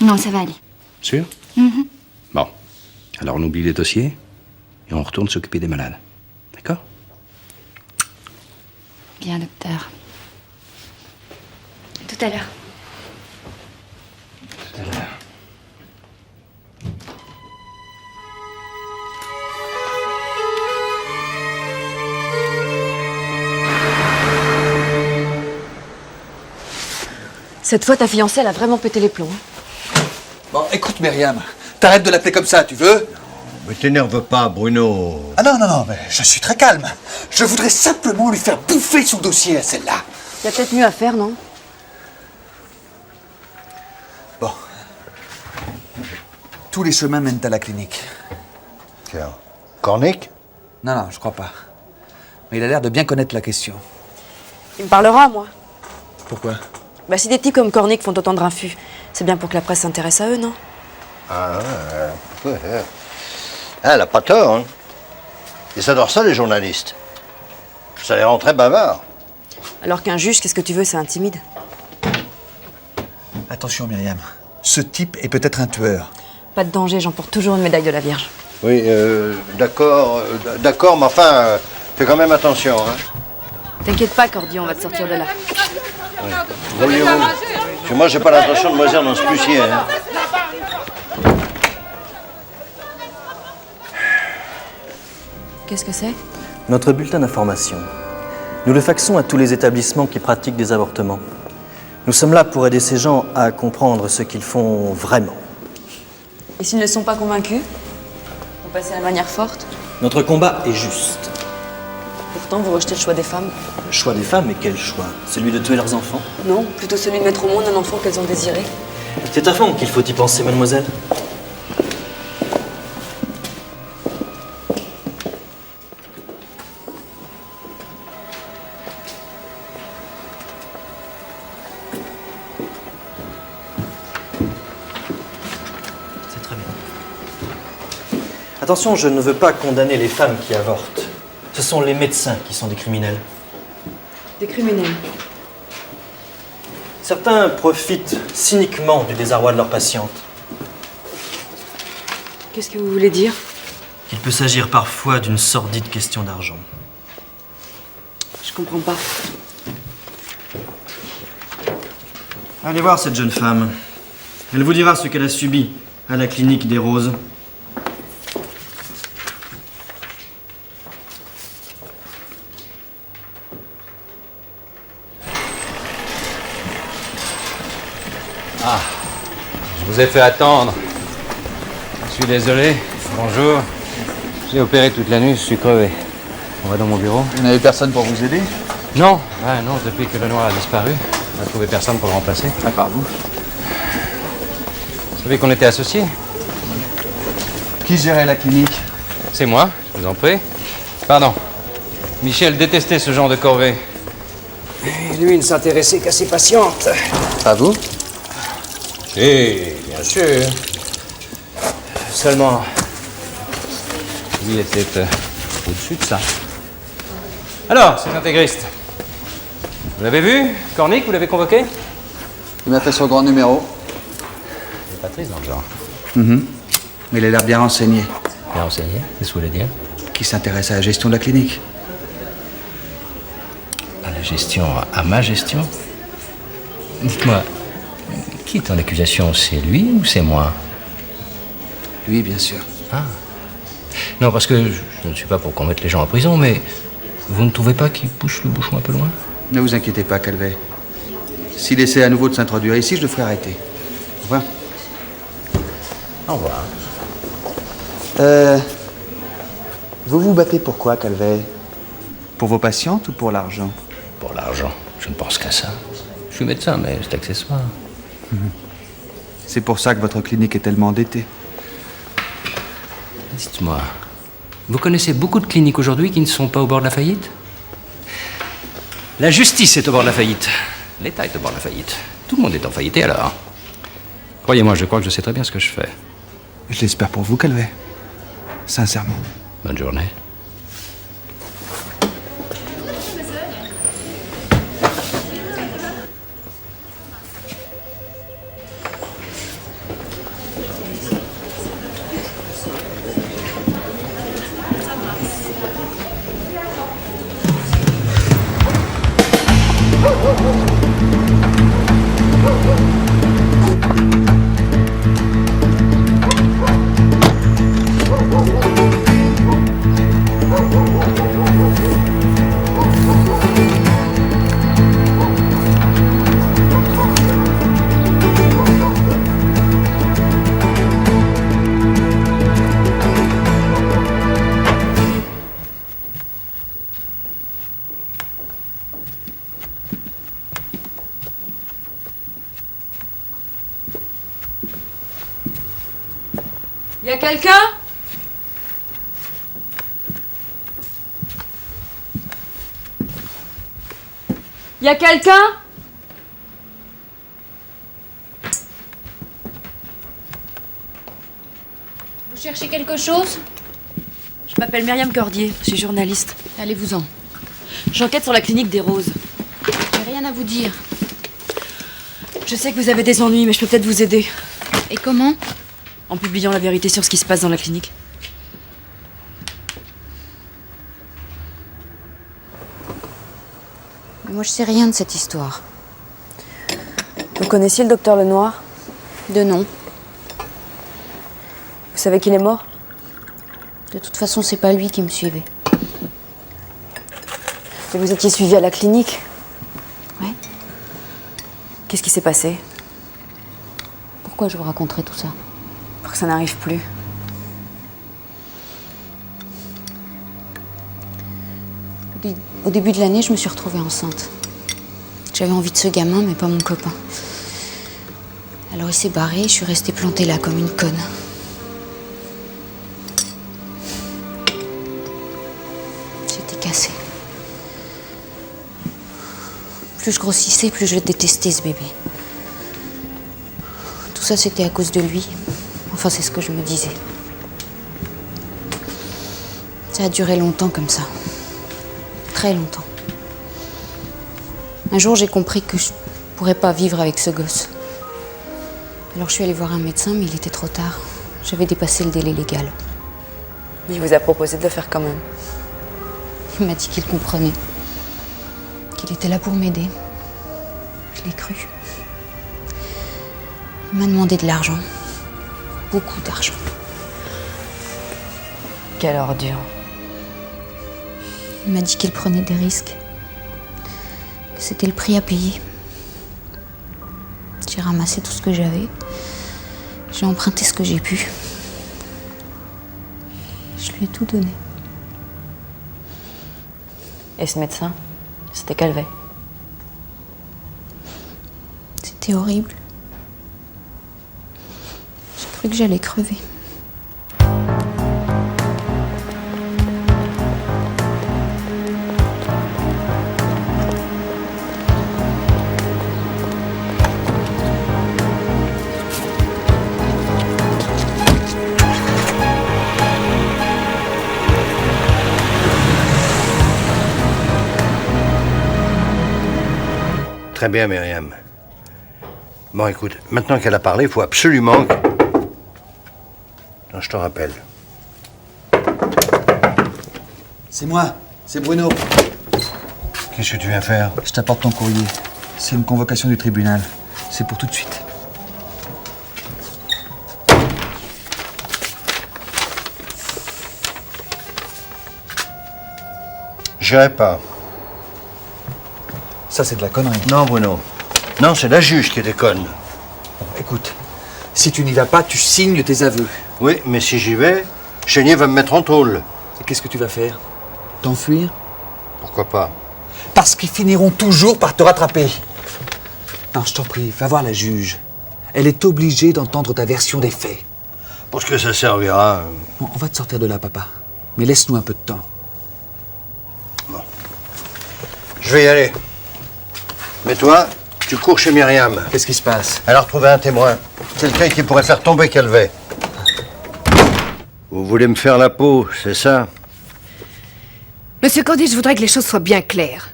Speaker 11: Non, ça va aller.
Speaker 3: Sûr?
Speaker 11: Mhm.
Speaker 3: Bon. Alors on oublie les dossiers et on retourne s'occuper des malades. D'accord?
Speaker 11: Bien, docteur. À tout à l'heure.
Speaker 3: Tout à l'heure.
Speaker 15: Cette fois, ta fiancée, elle a vraiment pété les plombs.
Speaker 1: Bon, écoute, Myriam, t'arrêtes de l'appeler comme ça, tu veux?
Speaker 2: Mais t'énerve pas, Bruno.
Speaker 1: Ah non, mais je suis très calme. Je voudrais simplement lui faire bouffer son dossier à celle-là.
Speaker 15: Y a peut-être mieux à faire, non?
Speaker 1: Bon. Tous les chemins mènent à la clinique.
Speaker 2: Tiens. Cornic?
Speaker 1: Non, je crois pas. Mais il a l'air de bien connaître la question.
Speaker 15: Il me parlera, moi.
Speaker 1: Pourquoi?
Speaker 15: Bah, si des types comme Cornic font autant de raffus, c'est bien pour que la presse s'intéresse à eux, non?
Speaker 2: Ah, ouais. Elle a pas tort, hein. Ils adorent ça, les journalistes. Ça les rend très bavards.
Speaker 15: Alors qu'un juge, qu'est-ce que tu veux, c'est intimide.
Speaker 1: Attention, Myriam. Ce type est peut-être un tueur.
Speaker 15: Pas de danger, j'emporte toujours une médaille de la Vierge.
Speaker 2: Oui, d'accord, mais enfin, fais quand même attention, hein.
Speaker 15: T'inquiète pas, Cordy, on va te sortir de là.
Speaker 2: Roulez-vous. Parce que moi, j'ai pas l'intention de moisir dans ce pucier, hein.
Speaker 15: Qu'est-ce que c'est?
Speaker 17: Notre bulletin d'information. Nous le faxons à tous les établissements qui pratiquent des avortements. Nous sommes là pour aider ces gens à comprendre ce qu'ils font vraiment.
Speaker 15: Et s'ils ne sont pas convaincus? Vous passez de manière forte?
Speaker 17: Notre combat est juste.
Speaker 15: Pourtant, vous rejetez le choix des femmes.
Speaker 17: Le choix des femmes, mais quel choix? Celui de tuer leurs enfants?
Speaker 15: Non, plutôt celui de mettre au monde un enfant qu'elles ont désiré.
Speaker 17: C'est à fond qu'il faut y penser, mademoiselle. C'est très bien. Attention, je ne veux pas condamner les femmes qui avortent. Ce sont les médecins qui sont des criminels.
Speaker 15: Des criminels.
Speaker 17: Certains profitent cyniquement du désarroi de leurs patientes.
Speaker 15: Qu'est-ce que vous voulez dire?
Speaker 17: Il peut s'agir parfois d'une sordide question d'argent.
Speaker 15: Je comprends pas.
Speaker 17: Allez voir cette jeune femme. Elle vous dira ce qu'elle a subi à la clinique des Roses.
Speaker 3: Ah, je vous ai fait attendre. Je suis désolé. Bonjour. J'ai opéré toute la nuit, je suis crevé. On va dans mon bureau.
Speaker 1: Vous n'avez personne pour vous aider?
Speaker 3: Non, non, depuis que le noir a disparu, on n'a trouvé personne pour le remplacer.
Speaker 1: À part vous.
Speaker 3: Vous savez qu'on était associés?
Speaker 1: Qui gérait la clinique?
Speaker 3: C'est moi, je vous en prie. Pardon. Michel détestait ce genre de corvée. Et lui, il ne s'intéressait qu'à ses patientes.
Speaker 1: À vous?
Speaker 3: Si, bien sûr. Seulement, lui était au-dessus de ça. Alors, cet intégriste, vous l'avez vu? Cornic, vous l'avez convoqué?
Speaker 1: Il m'a fait son grand numéro.
Speaker 3: C'est pas triste dans le genre.
Speaker 1: Mais il a l'air bien renseigné.
Speaker 3: Bien renseigné, qu'est-ce que vous voulez dire?
Speaker 1: Qui s'intéresse à la gestion de la clinique.
Speaker 3: À la gestion, à ma gestion? Dites-moi, qui est en accusation? C'est lui ou c'est moi?
Speaker 1: Lui, bien sûr.
Speaker 3: Ah. Non, parce que je ne suis pas pour qu'on mette les gens en prison, mais vous ne trouvez pas qu'il pousse le bouchon un peu loin?
Speaker 1: Ne vous inquiétez pas, Calvet. S'il essaie à nouveau de s'introduire ici, je le ferai arrêter. Au revoir.
Speaker 3: Au revoir.
Speaker 1: Vous vous battez pour quoi, Calvet? Pour vos patientes ou pour l'argent?
Speaker 3: Pour l'argent, je ne pense qu'à ça. Je suis médecin, mais c'est accessoire.
Speaker 1: C'est pour ça que votre clinique est tellement endettée.
Speaker 3: La justice est au bord de la faillite. L'État est au bord de la faillite. Tout le monde est en faillite, et alors? Croyez-moi, je crois que je sais très bien ce que je fais.
Speaker 1: Je l'espère pour vous, Calvet. Sincèrement.
Speaker 3: Bonne journée.
Speaker 15: Y a quelqu'un? Y a quelqu'un?
Speaker 11: Vous cherchez quelque chose?
Speaker 15: Je m'appelle Myriam Cordier, je suis journaliste.
Speaker 11: Allez-vous-en.
Speaker 15: J'enquête sur la clinique des Roses.
Speaker 11: J'ai rien à vous dire.
Speaker 15: Je sais que vous avez des ennuis, mais je peux peut-être vous aider.
Speaker 11: Et comment?
Speaker 15: En publiant la vérité sur ce qui se passe dans la clinique.
Speaker 11: Mais moi, je sais rien de cette histoire.
Speaker 15: Vous connaissiez le docteur Lenoir?
Speaker 11: De nom.
Speaker 15: Vous savez qu'il est mort?
Speaker 11: De toute façon, c'est pas lui qui me suivait.
Speaker 15: Et vous étiez suivi à la clinique?
Speaker 11: Ouais.
Speaker 15: Qu'est-ce qui s'est passé?
Speaker 11: Pourquoi je vous raconterais tout ça?
Speaker 15: Pour que ça n'arrive plus.
Speaker 11: Au début de l'année, je me suis retrouvée enceinte. J'avais envie de ce gamin, mais pas mon copain. Alors il s'est barré, je suis restée plantée là comme une conne. J'étais cassée. Plus je grossissais, plus je détestais ce bébé. Tout ça, c'était à cause de lui. Enfin, c'est ce que je me disais. Ça a duré longtemps comme ça. Très longtemps. Un jour, j'ai compris que je pourrais pas vivre avec ce gosse. Alors je suis allée voir un médecin, mais il était trop tard. J'avais dépassé le délai légal.
Speaker 15: Il vous a proposé de le faire quand même.
Speaker 11: Il m'a dit qu'il comprenait. Qu'il était là pour m'aider. Je l'ai cru. Il m'a demandé de l'argent. Beaucoup d'argent.
Speaker 15: Quelle ordure.
Speaker 11: Il m'a dit qu'il prenait des risques. Que c'était le prix à payer. J'ai ramassé tout ce que j'avais. J'ai emprunté ce que j'ai pu. Je lui ai tout donné.
Speaker 15: Et ce médecin, c'était Calvet.
Speaker 11: C'était horrible. J'ai cru que j'allais crever.
Speaker 2: Très bien, Myriam. Bon, écoute, maintenant qu'elle a parlé, il faut absolument que... Non, je te rappelle.
Speaker 1: C'est moi, c'est Bruno.
Speaker 2: Qu'est-ce que tu viens faire?
Speaker 1: Je t'apporte ton courrier. C'est une convocation du tribunal. C'est pour tout de suite.
Speaker 2: J'irai pas.
Speaker 1: Ça, c'est de la connerie.
Speaker 2: Non, Bruno. Non, c'est la juge qui déconne.
Speaker 1: Bon, écoute, si tu n'y vas pas, tu signes tes aveux.
Speaker 2: Oui, mais si j'y vais, Chénier va me mettre en tôle.
Speaker 1: Et qu'est-ce que tu vas faire? T'enfuir?
Speaker 2: Pourquoi pas?
Speaker 1: Parce qu'ils finiront toujours par te rattraper. Non, je t'en prie, va voir la juge. Elle est obligée d'entendre ta version des faits.
Speaker 2: Pour ce que ça servira...
Speaker 1: Bon, on va te sortir de là, papa. Mais laisse-nous un peu de temps.
Speaker 2: Bon. Je vais y aller. Mais toi, tu cours chez Myriam.
Speaker 1: Qu'est-ce qui se passe?
Speaker 2: Elle a retrouvé un témoin. Quelqu'un qui pourrait faire tomber Calvet. Vous voulez me faire la peau, c'est ça?
Speaker 10: Monsieur Cordier, je voudrais que les choses soient bien claires.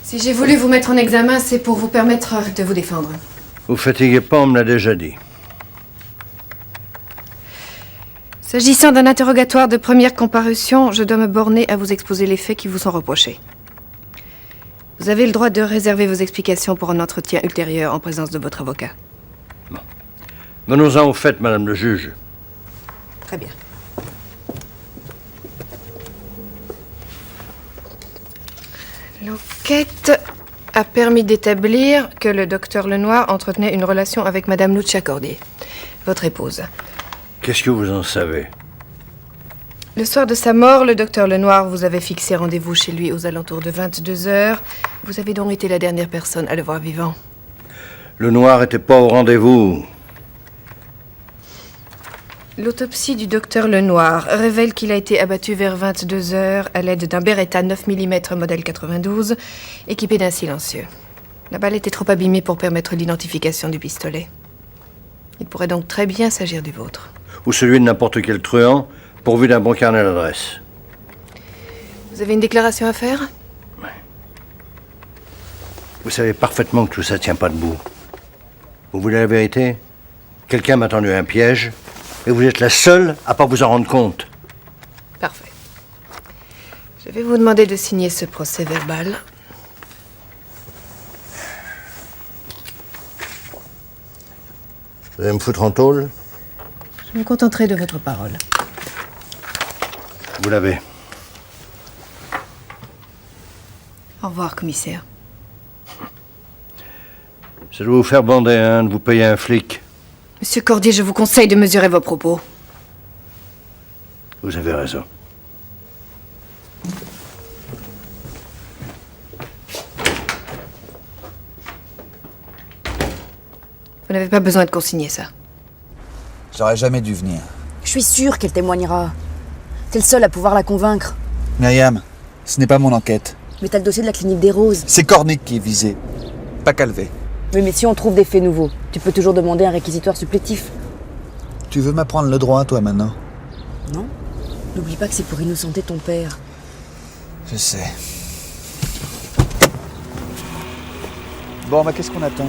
Speaker 10: Si j'ai voulu vous mettre en examen, c'est pour vous permettre de vous défendre.
Speaker 2: Vous fatiguez pas, on me l'a déjà dit.
Speaker 10: S'agissant d'un interrogatoire de première comparution, je dois me borner à vous exposer les faits qui vous sont reprochés. Vous avez le droit de réserver vos explications pour un entretien ultérieur en présence de votre avocat.
Speaker 2: Venons-en au fait, madame le juge.
Speaker 10: Très bien. L'enquête a permis d'établir que le docteur Lenoir entretenait une relation avec madame Lucia Cordier, votre épouse.
Speaker 2: Qu'est-ce que vous en savez?
Speaker 10: Le soir de sa mort, le docteur Lenoir vous avait fixé rendez-vous chez lui aux alentours de 22 heures. Vous avez donc été la dernière personne à le voir vivant.
Speaker 2: Le Noir était pas au rendez-vous.
Speaker 10: L'autopsie du docteur Lenoir révèle qu'il a été abattu vers 22 heures à l'aide d'un Beretta 9 mm modèle 92, équipé d'un silencieux. La balle était trop abîmée pour permettre l'identification du pistolet. Il pourrait donc très bien s'agir du vôtre.
Speaker 2: Ou celui de n'importe quel truand, pourvu d'un bon carnet d'adresse.
Speaker 10: Vous avez une déclaration à faire?
Speaker 2: Vous savez parfaitement que tout ça tient pas debout. Vous voulez la vérité? Quelqu'un m'a tendu un piège, et vous êtes la seule à pas vous en rendre compte.
Speaker 10: Parfait. Je vais vous demander de signer ce procès verbal.
Speaker 2: Vous allez me foutre en tôle?
Speaker 10: Je me contenterai de votre parole.
Speaker 2: Vous l'avez.
Speaker 10: Au revoir, commissaire.
Speaker 2: Ça doit vous faire bander, hein, de vous payer un flic.
Speaker 10: Monsieur Cordier, je vous conseille de mesurer vos propos.
Speaker 2: Vous avez raison.
Speaker 10: Vous n'avez pas besoin de consigner ça.
Speaker 1: J'aurais jamais dû venir.
Speaker 15: Je suis sûre qu'elle témoignera. T'es le seul à pouvoir la convaincre.
Speaker 1: Myriam, ce n'est pas mon enquête.
Speaker 15: Mais t'as le dossier de la clinique des Roses.
Speaker 1: C'est Cornic qui est visé, pas Calvet.
Speaker 15: Oui, mais si on trouve des faits nouveaux, tu peux toujours demander un réquisitoire supplétif.
Speaker 1: Tu veux m'apprendre le droit, toi, maintenant?
Speaker 15: Non? N'oublie pas que c'est pour innocenter ton père.
Speaker 1: Je sais. Bon, bah qu'est-ce qu'on attend?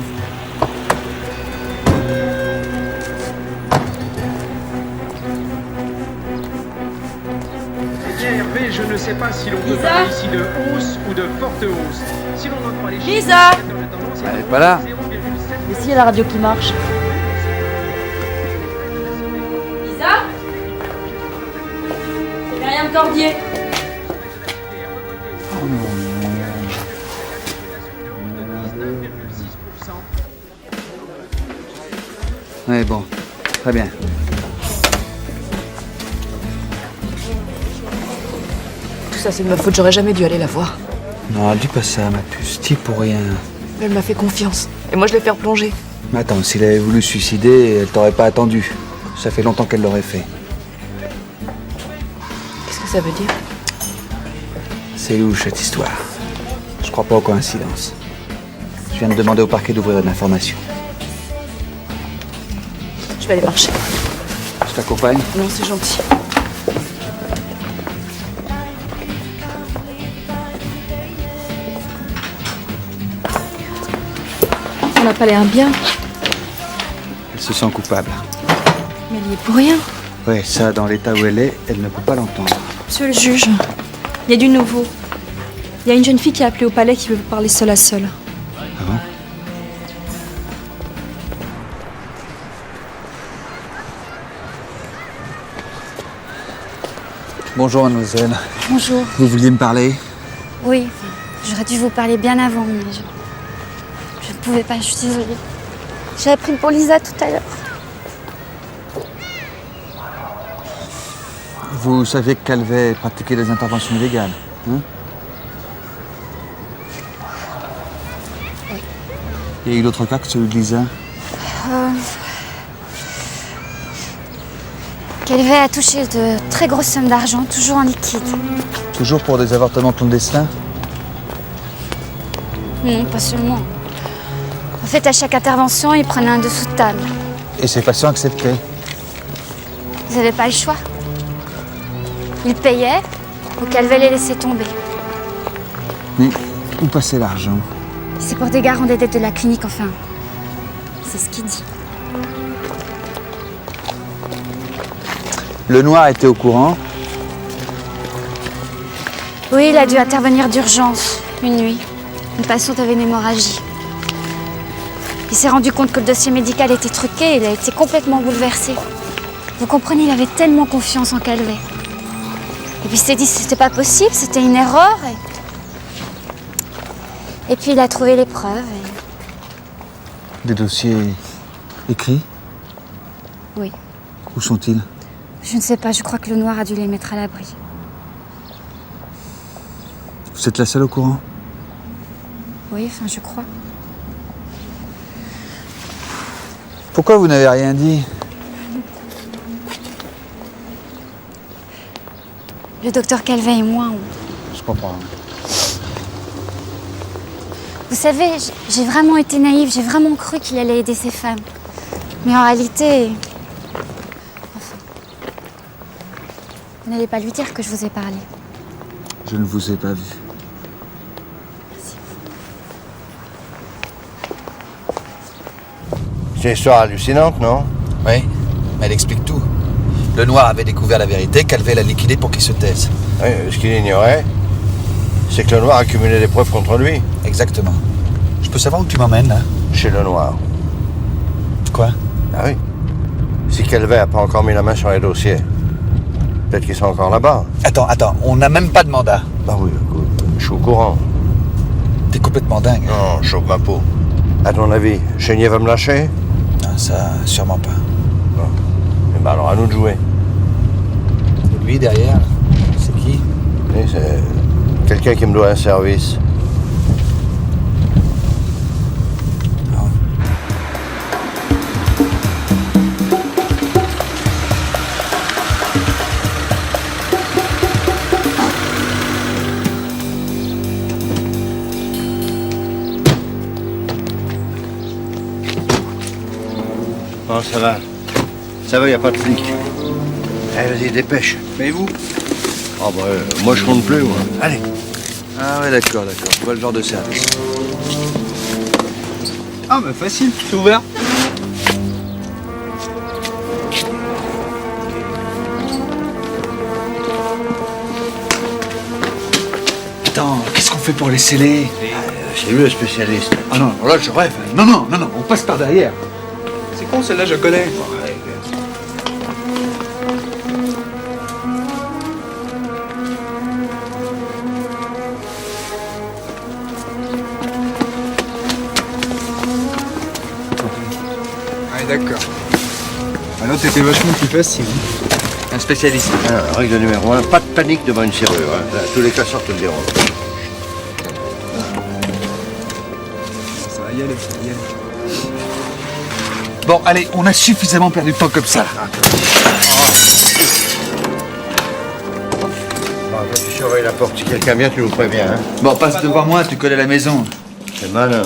Speaker 20: Hervé, je ne sais pas si l'on peut parler ici de hausse ou de forte hausse. Si l'on en croit les chiffres...
Speaker 15: Lisa!
Speaker 1: Elle est pas là.
Speaker 15: Mais si, il y a la radio qui marche. Lisa? C'est Myriam Cordier.
Speaker 1: Ouais, bon. Très bien.
Speaker 8: Tout ça, c'est de ma faute. J'aurais jamais dû aller la voir.
Speaker 1: Non, dis pas ça, ma puce. T'y pour rien.
Speaker 8: Elle m'a fait confiance. Et moi, je l'ai fait replonger.
Speaker 1: Mais attends, s'il avait voulu se suicider, elle t'aurait pas attendu. Ça fait longtemps qu'elle l'aurait fait.
Speaker 8: Qu'est-ce que ça veut dire?
Speaker 1: C'est louche, cette histoire. Je crois pas aux coïncidences. Je viens de demander au parquet d'ouvrir de l'information.
Speaker 15: Je vais aller marcher.
Speaker 1: Je t'accompagne?
Speaker 15: Non, c'est gentil.
Speaker 14: On n'a pas l'air bien.
Speaker 1: Elle se sent coupable.
Speaker 14: Mais elle y est pour rien.
Speaker 1: Ouais, ça, dans l'état où elle est, elle ne peut pas l'entendre.
Speaker 14: Monsieur le juge, il y a du nouveau. Il y a une jeune fille qui a appelé au palais qui veut vous parler seule à seule.
Speaker 1: Ah bon? Bonjour, mademoiselle.
Speaker 21: Bonjour.
Speaker 1: Vous vouliez me parler?
Speaker 21: Oui, j'aurais dû vous parler bien avant, mais je ne pouvais pas, je suis désolée. J'ai appris pour Lisa tout à l'heure.
Speaker 1: Vous saviez que Calvet pratiquait des interventions illégales, hein?
Speaker 21: Oui.
Speaker 1: Il y a eu d'autres cas que celui de Lisa?
Speaker 21: Calvet a touché de très grosses sommes d'argent, toujours en liquide.
Speaker 1: Toujours pour des avortements clandestins?
Speaker 21: Non, pas seulement. En fait, à chaque intervention, ils prenaient un dessous de table.
Speaker 1: Et ces patients acceptaient.
Speaker 21: Ils n'avaient pas le choix. Ils payaient ou Calvet les laissait tomber.
Speaker 1: Mais où passait l'argent?
Speaker 21: C'est pour des garants des dettes de la clinique, enfin. C'est ce qu'il dit.
Speaker 1: Le noir était au courant?
Speaker 21: Oui, il a dû intervenir d'urgence, une nuit. Une patiente avait une hémorragie. Il s'est rendu compte que le dossier médical était truqué et il a été complètement bouleversé. Vous comprenez, il avait tellement confiance en Calvet. Et puis il s'est dit que c'était pas possible, c'était une erreur. Et puis il a trouvé les preuves.
Speaker 1: Des dossiers écrits?
Speaker 21: Oui.
Speaker 1: Où sont-ils?
Speaker 21: Je ne sais pas, je crois que le noir a dû les mettre à l'abri.
Speaker 1: Vous êtes la seule au courant?
Speaker 21: Oui, enfin, je crois.
Speaker 1: Pourquoi vous n'avez rien dit?
Speaker 21: Le docteur Calvet et moi,
Speaker 1: Je comprends.
Speaker 21: Vous savez, j'ai vraiment été naïve, j'ai vraiment cru qu'il allait aider ces femmes. Mais en réalité... Enfin... Vous n'allez pas lui dire que je vous ai parlé.
Speaker 1: Je ne vous ai pas vu.
Speaker 2: C'est une histoire hallucinante, non?
Speaker 1: Oui, mais elle explique tout. Le noir avait découvert la vérité, Calvet l'a liquidé pour qu'il se taise.
Speaker 2: Oui, ce qu'il ignorait, c'est que le noir accumulait des preuves contre lui.
Speaker 1: Exactement. Je peux savoir où tu m'emmènes, là?
Speaker 2: Chez le noir.
Speaker 1: Quoi?
Speaker 2: Ah oui. Si Calvet n'a pas encore mis la main sur les dossiers, peut-être qu'ils sont encore là-bas.
Speaker 1: Attends, on n'a même pas de mandat.
Speaker 2: Bah oui, écoute, je suis au courant.
Speaker 1: T'es complètement dingue.
Speaker 2: Non, je chauffe ma peau. À ton avis, Chénier va me lâcher?
Speaker 1: Non, ça, sûrement pas.
Speaker 2: Bon. Eh ben alors, à nous de jouer.
Speaker 1: Et lui, derrière, là, c'est qui?
Speaker 2: Oui, c'est quelqu'un qui me doit un service. Bon, ça va. Ça va, y a pas de flic. Allez, vas-y, dépêche.
Speaker 1: Mais vous?
Speaker 2: Oh, bah, moi, je compte plus, moi. Allez.
Speaker 1: Ah ouais, d'accord. Je vois le genre de service.
Speaker 4: Ah, bah facile, c'est ouvert.
Speaker 1: Attends, qu'est-ce qu'on fait pour les sceller?
Speaker 2: C'est lui le spécialiste.
Speaker 1: Ah non, là, je rêve. Non, on passe par derrière.
Speaker 4: C'est con, celle-là, je connais. Ouais, d'accord. Alors, t'étais vachement plus facile.
Speaker 1: Un spécialiste.
Speaker 2: Alors, règle numéro 1, pas de panique devant une serrure. Hein. Là, tous les casseurs te le diront.
Speaker 4: Ça va y aller,
Speaker 1: Bon, allez, on a suffisamment perdu de temps comme ça.
Speaker 2: Bon, toi, tu surveilles la porte. Si quelqu'un vient, tu nous préviens. Hein.
Speaker 1: Bon, passe devant moi, tu connais la maison.
Speaker 2: C'est malin.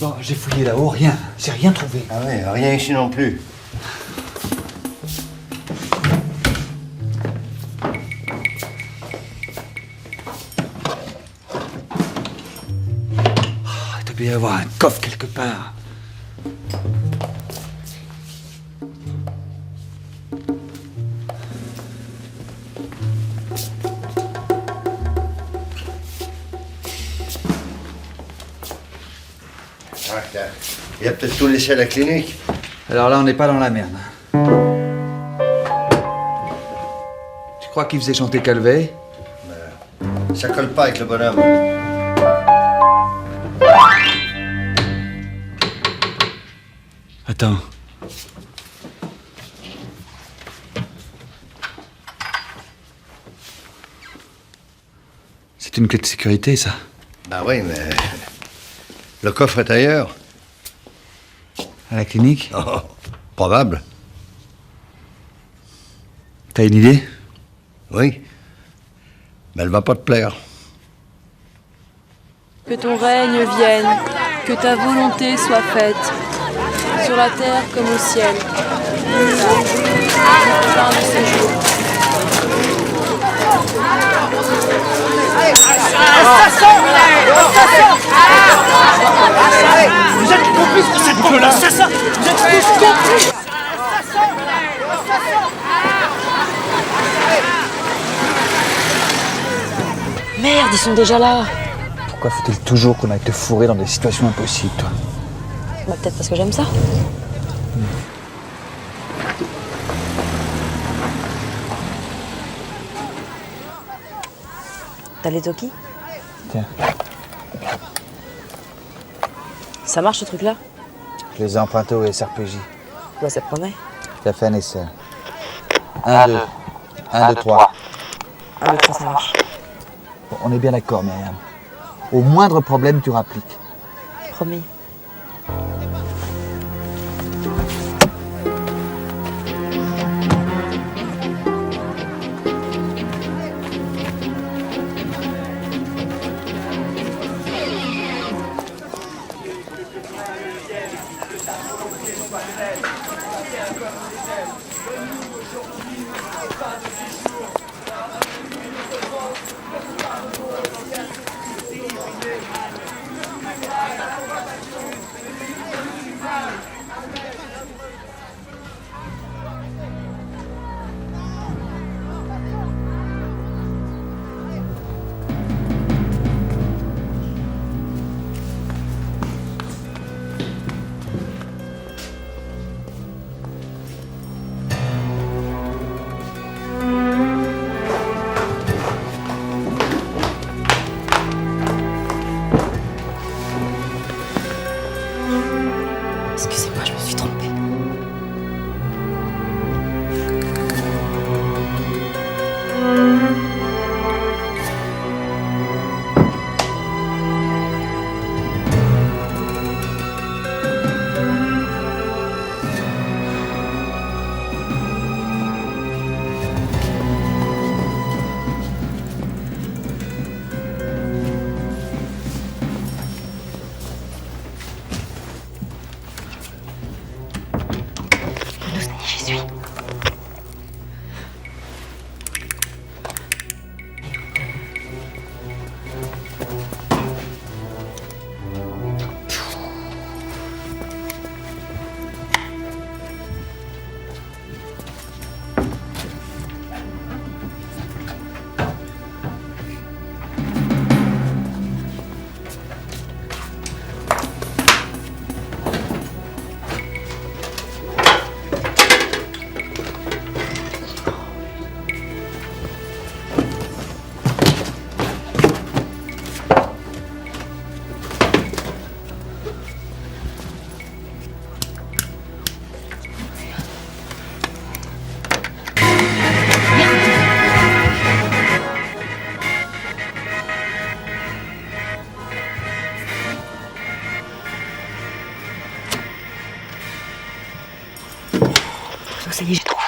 Speaker 1: Bon, j'ai fouillé là-haut, rien. J'ai rien trouvé.
Speaker 2: Ah ouais, rien ici non plus.
Speaker 1: Il doit bien y avoir un coffre quelque part.
Speaker 2: Il y a peut-être tout laissé à la clinique.
Speaker 1: Alors là, on n'est pas dans la merde. Tu crois qu'il faisait chanter Calvet?
Speaker 2: Ça colle pas avec le bonhomme.
Speaker 1: Attends. C'est une clé de sécurité, ça.
Speaker 2: Bah oui, mais... Le coffre est ailleurs.
Speaker 1: À la clinique?
Speaker 2: Oh. Probable.
Speaker 1: T'as une idée?
Speaker 2: Oui. Mais elle va pas te plaire.
Speaker 15: Que ton règne vienne, que ta volonté soit faite, sur la terre comme au ciel. Fin de ce jour.
Speaker 4: Vous êtes complices de cette bande d'assassins. Vous êtes tous complices.
Speaker 15: Merde, ils sont déjà là.
Speaker 1: Pourquoi faut-il toujours qu'on aille te fourrer dans des situations impossibles, toi?
Speaker 15: Bah, peut-être parce que j'aime ça. T'as les Toki?
Speaker 1: Tiens.
Speaker 15: Ça marche ce truc-là?
Speaker 1: Je les ai empruntés au SRPJ.
Speaker 15: Bah, ça promet.
Speaker 1: T'as fait un essai. 1, 2. 1, 2, 3.
Speaker 15: 1, 2, 3, ça marche.
Speaker 1: Bon, on est bien d'accord, Myriam. Au moindre problème, tu rappliques.
Speaker 15: Promis. Excusez-moi, je me suis trompée. J'y suis. Ça y est, j'ai trouvé.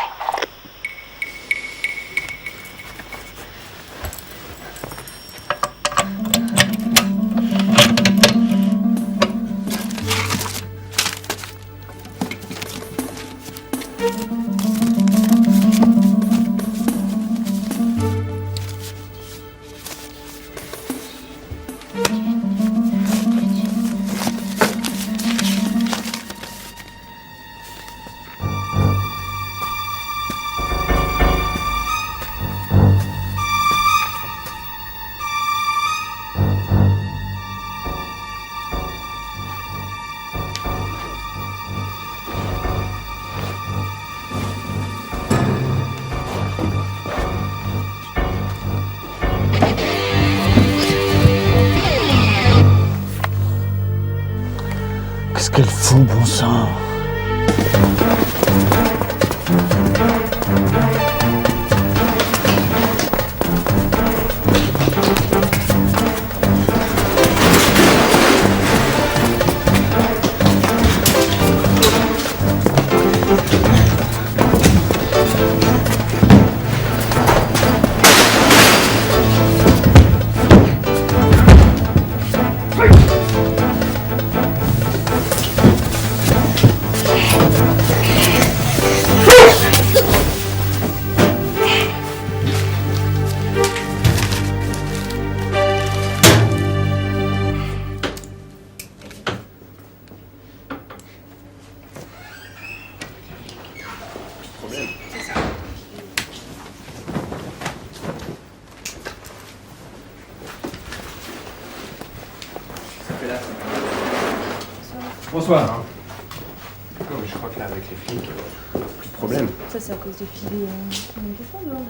Speaker 1: Qu'est-ce qu'elle fout, bon sang?
Speaker 7: Bonsoir. Je crois que là, avec les flics, plus de problème.
Speaker 15: Ça, c'est à cause des filets manifestants dehors.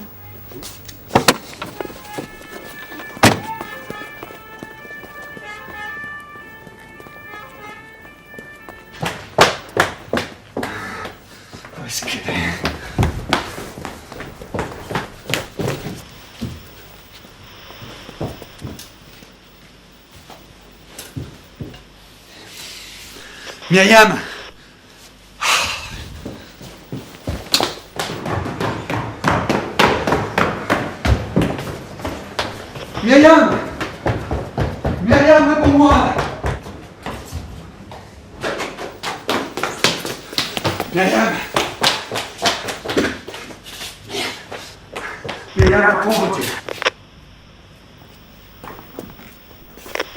Speaker 1: Où est-ce qu'elle est? Myriam! Myriam! Myriam, réponds-moi! Myriam! Myriam, réponds-moi!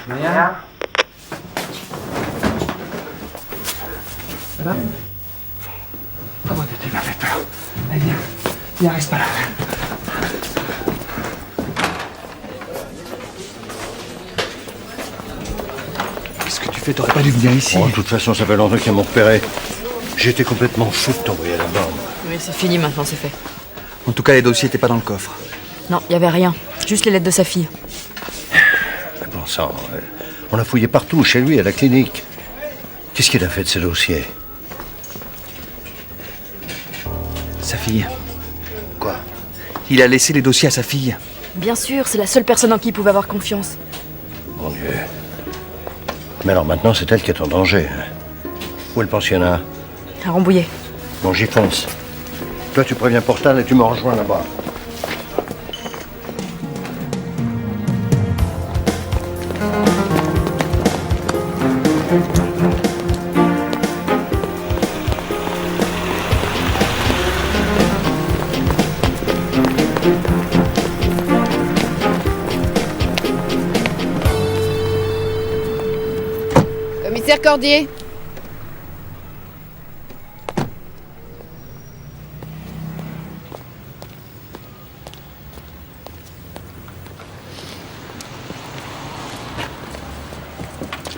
Speaker 1: Myriam? Ça va? Oh mon Dieu, tu m'as fait peur. Allez, viens. Viens, reste pas là. Qu'est-ce que tu fais? T'aurais pas dû venir ici.
Speaker 2: Bon, de toute façon, ça fait longtemps qu'ils m'ont repéré. J'étais complètement fou de t'envoyer à la borne.
Speaker 22: Oui, c'est fini maintenant, c'est fait.
Speaker 1: En tout cas, les dossiers étaient pas dans le coffre.
Speaker 22: Non, il y avait rien. Juste les lettres de sa fille.
Speaker 2: Mais bon sang, on a fouillé partout, chez lui, à la clinique. Qu'est-ce qu'il a fait de ces dossiers?
Speaker 1: Sa fille.
Speaker 2: Quoi?
Speaker 1: Il a laissé les dossiers à sa fille.
Speaker 22: Bien sûr, c'est la seule personne en qui il pouvait avoir confiance.
Speaker 2: Mon Dieu. Mais alors maintenant, c'est elle qui est en danger. Où est le pensionnat?
Speaker 22: À Rambouillet.
Speaker 2: Bon, j'y fonce. Toi, tu préviens Portal et tu me rejoins là-bas.
Speaker 10: Commissaire Cordier.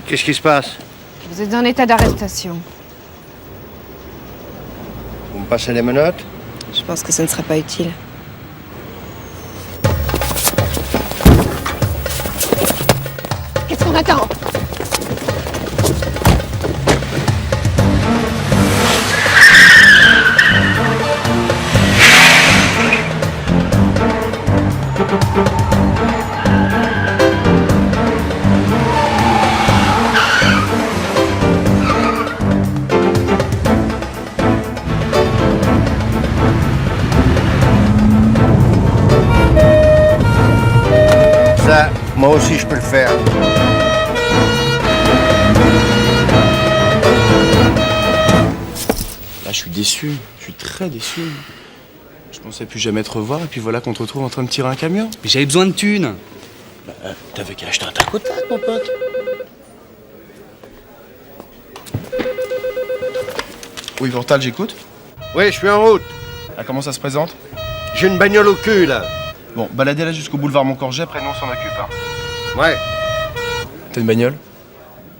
Speaker 2: Qu'est-ce qui se passe?
Speaker 10: Vous êtes en état d'arrestation.
Speaker 2: Vous me passez les menottes?
Speaker 10: Je pense que ce ne sera pas utile. Qu'est-ce qu'on attend?
Speaker 2: Ça, moi aussi, je peux le faire.
Speaker 9: Là, je suis déçu. Je suis très déçu. Je pensais plus jamais te revoir, et puis voilà qu'on te retrouve en train de tirer un camion.
Speaker 18: Mais j'avais besoin de thunes.
Speaker 9: T'avais qu'à acheter un tac au tac, mon pote. Oui, Portal, j'écoute.
Speaker 2: Oui, je suis en route.
Speaker 9: Ah, comment ça se présente?
Speaker 2: J'ai une bagnole au cul, là.
Speaker 9: Bon, baladez-la jusqu'au boulevard Montcorget, après nous on s'en occupe. Hein.
Speaker 2: Ouais.
Speaker 9: T'as une bagnole?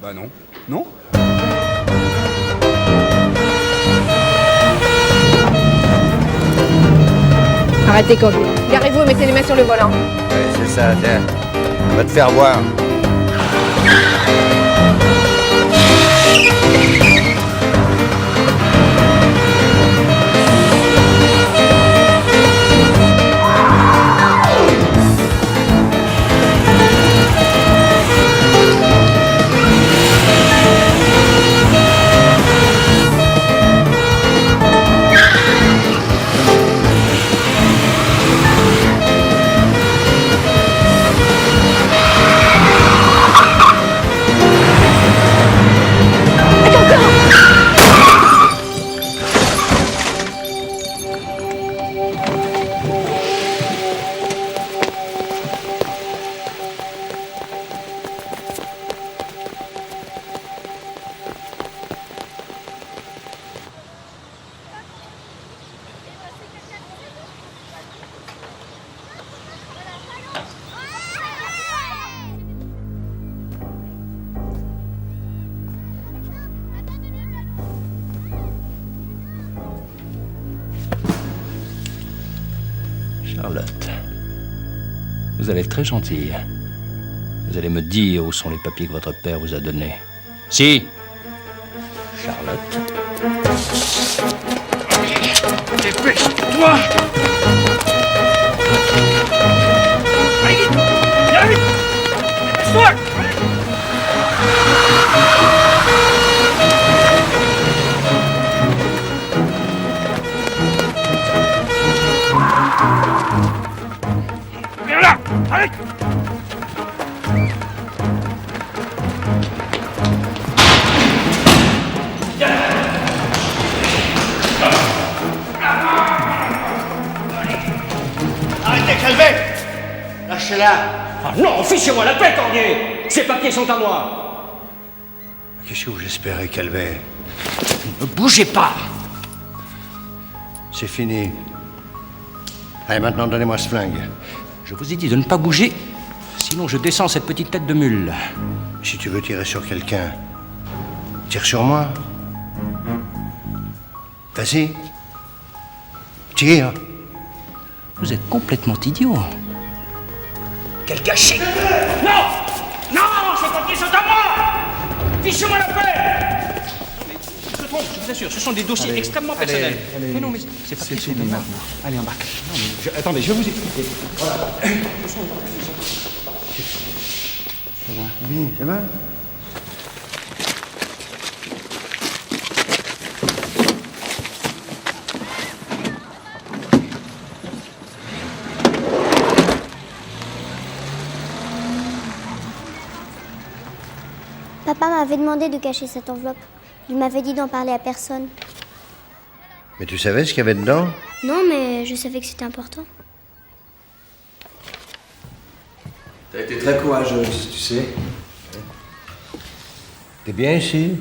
Speaker 18: Bah non. Non?
Speaker 10: Arrêtez, Cordier. Garez-vous et mettez les mains sur le volant.
Speaker 2: Ouais, c'est ça, tiens. On va te faire voir.
Speaker 3: Charlotte, vous allez être très gentille. Vous allez me dire où sont les papiers que votre père vous a donnés. Si, Charlotte.
Speaker 20: Dépêche-toi! Allez vite! Viens vite! Dépêche-toi! Viens là! Allez!
Speaker 3: Arrêtez, Calvet! Lâchez-la! Ah non, fichez-moi la paix, Cordier! Ces papiers sont à moi!
Speaker 2: Qu'est-ce que vous espérez, Calvet?
Speaker 3: Ne bougez pas!
Speaker 2: C'est fini. Allez, maintenant, donnez-moi ce flingue.
Speaker 3: Je vous ai dit de ne pas bouger, sinon je descends cette petite tête de mule.
Speaker 2: Si tu veux tirer sur quelqu'un, tire sur moi. Vas-y. Tire.
Speaker 3: Vous êtes complètement idiot. Quel gâchis! Non! Non! Ces papiers sont à moi! Fichez-moi la paix! Je vous assure, ce sont des dossiers extrêmement personnels. Mais non, mais c'est pas
Speaker 1: fini maintenant. Allez, embarque.
Speaker 3: Non, mais attendez, je vais vous expliquer. Voilà.
Speaker 2: Ça va? Oui, ça va?
Speaker 5: Papa m'avait demandé de cacher cette enveloppe. Il m'avait dit d'en parler à personne.
Speaker 2: Mais tu savais ce qu'il y avait dedans?
Speaker 5: Non, mais je savais que c'était important.
Speaker 1: T'as été très courageuse, tu sais.
Speaker 2: T'es bien ici?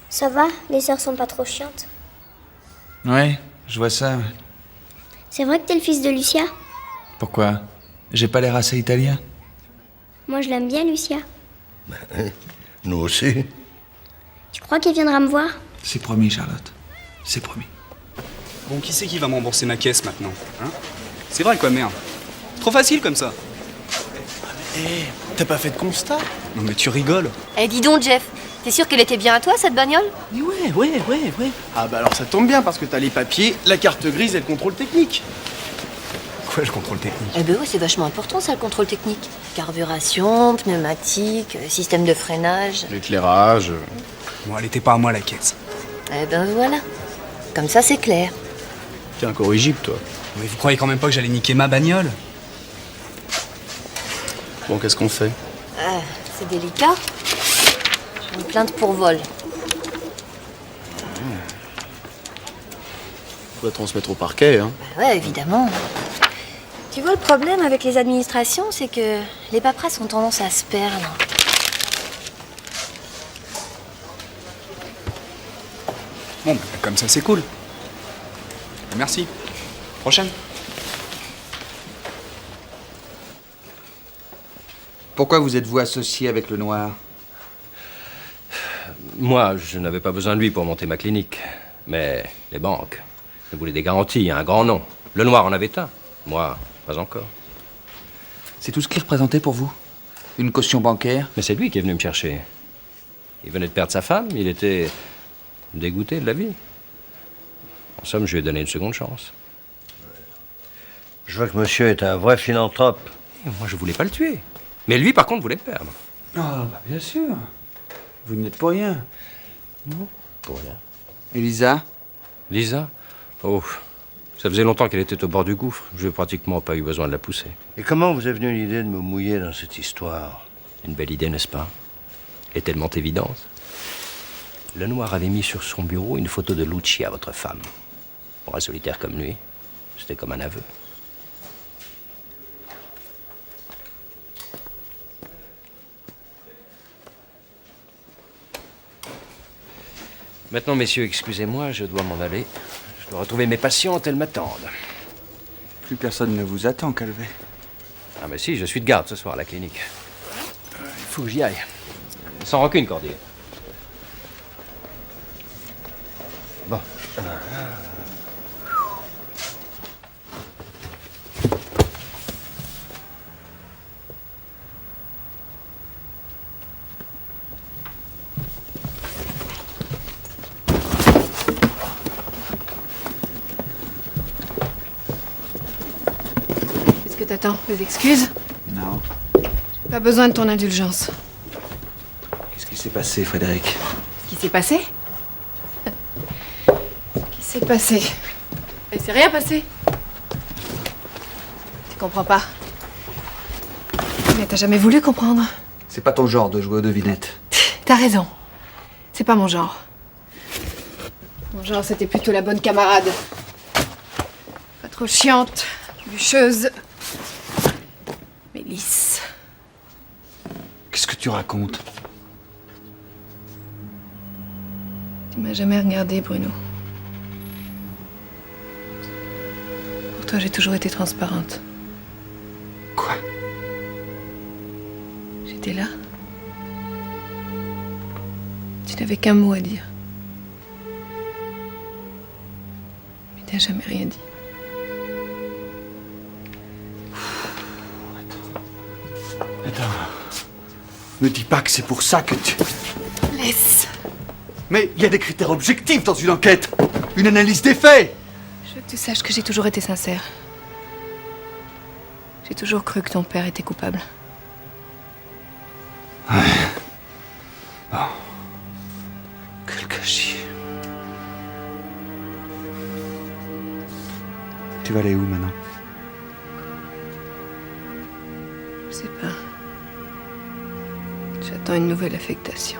Speaker 5: Ça va, les sœurs sont pas trop chiantes.
Speaker 1: Ouais, je vois ça.
Speaker 5: C'est vrai que t'es le fils de Lucia?
Speaker 1: Pourquoi? J'ai pas l'air assez italien?
Speaker 5: Moi, je l'aime bien, Lucia.
Speaker 2: Nous aussi.
Speaker 5: Tu crois qu'il viendra me voir?
Speaker 1: C'est promis, Charlotte. C'est promis.
Speaker 13: Bon, qui c'est qui va me rembourser ma caisse maintenant, hein? C'est vrai quoi, merde. Trop facile comme ça.
Speaker 9: Hé, t'as pas fait de constat?
Speaker 13: Non mais tu rigoles.
Speaker 6: Eh, dis donc, Jeff, t'es sûr qu'elle était bien à toi, cette bagnole?
Speaker 9: Mais ouais. Ah bah alors ça tombe bien parce que t'as les papiers, la carte grise et le contrôle technique. Quoi, le contrôle technique?
Speaker 6: Eh ben oui, c'est vachement important, ça, le contrôle technique. Carburation, pneumatique, système de freinage.
Speaker 9: L'éclairage.
Speaker 13: Bon, elle était pas à moi la caisse.
Speaker 6: Eh ben voilà. Comme ça, c'est clair.
Speaker 9: T'es incorrigible, toi.
Speaker 13: Mais vous croyez quand même pas que j'allais niquer ma bagnole?
Speaker 9: Bon, qu'est-ce qu'on fait?
Speaker 6: C'est délicat. J'ai une plainte pour vol.
Speaker 9: Faut la transmettre au parquet, hein.
Speaker 6: Ouais, évidemment. Tu vois, le problème avec les administrations, c'est que les paperasses ont tendance à se perdre.
Speaker 13: Bon, bah, comme ça c'est cool. Merci. Prochaine.
Speaker 1: Pourquoi vous êtes-vous associé avec le noir?
Speaker 3: Moi, je n'avais pas besoin de lui pour monter ma clinique. Mais les banques, je voulais des garanties, un grand nom. Le noir en avait un. Moi, pas encore.
Speaker 1: C'est tout ce qu'il représentait pour vous? Une caution bancaire?
Speaker 3: Mais c'est lui qui est venu me chercher. Il venait de perdre sa femme, il était dégoûté de la vie. En somme, je lui ai donné une seconde chance.
Speaker 2: Je vois que monsieur est un vrai philanthrope.
Speaker 3: Et moi, je voulais pas le tuer. Mais lui, par contre, voulait le perdre.
Speaker 1: Ah, bah bien sûr. Vous n'y êtes pour rien.
Speaker 3: Non, pour rien.
Speaker 1: Et Lisa?
Speaker 3: Lisa? Oh, ça faisait longtemps qu'elle était au bord du gouffre. Je n'ai pratiquement pas eu besoin de la pousser.
Speaker 2: Et comment vous est venue l'idée de me mouiller dans cette histoire?
Speaker 3: Une belle idée, n'est-ce pas? Et tellement évidente. Le noir avait mis sur son bureau une photo de Lucia, votre femme. Pour un solitaire comme lui, c'était comme un aveu. Maintenant, messieurs, excusez-moi, je dois m'en aller. Je dois retrouver mes patientes, elles m'attendent.
Speaker 1: Plus personne ne vous attend, Calvet.
Speaker 3: Ah mais si, je suis de garde ce soir à la clinique. Il faut que j'y aille. Sans rancune, Cordier.
Speaker 2: Bon.
Speaker 10: que t'attends? Des excuses?
Speaker 1: Non.
Speaker 10: J'ai pas besoin de ton indulgence.
Speaker 1: Qu'est-ce qui s'est passé, Frédéric?
Speaker 10: Ce qui s'est passé? Ce qui s'est passé? Il s'est rien passé. Tu comprends pas. Mais t'as jamais voulu comprendre.
Speaker 1: C'est pas ton genre de jouer aux devinettes.
Speaker 10: T'as raison. C'est pas mon genre. Mon genre, c'était plutôt la bonne camarade. Pas trop chiante, bûcheuse, mais lisse.
Speaker 1: Qu'est-ce que tu racontes?
Speaker 10: Tu m'as jamais regardé, Bruno. Pour toi, j'ai toujours été transparente.
Speaker 1: Quoi?
Speaker 10: J'étais là. Tu n'avais qu'un mot à dire. Mais t'as jamais rien dit.
Speaker 1: Attends. Ne dis pas que c'est pour ça que tu...
Speaker 10: Laisse.
Speaker 1: Mais il y a des critères objectifs dans une enquête. Une analyse des faits.
Speaker 10: Je veux que tu saches que j'ai toujours été sincère. J'ai toujours cru que ton père était coupable.
Speaker 1: Ouais. Bon. Quel gâchis. Tu vas aller où maintenant?
Speaker 10: Je sais pas. J'attends une nouvelle affectation.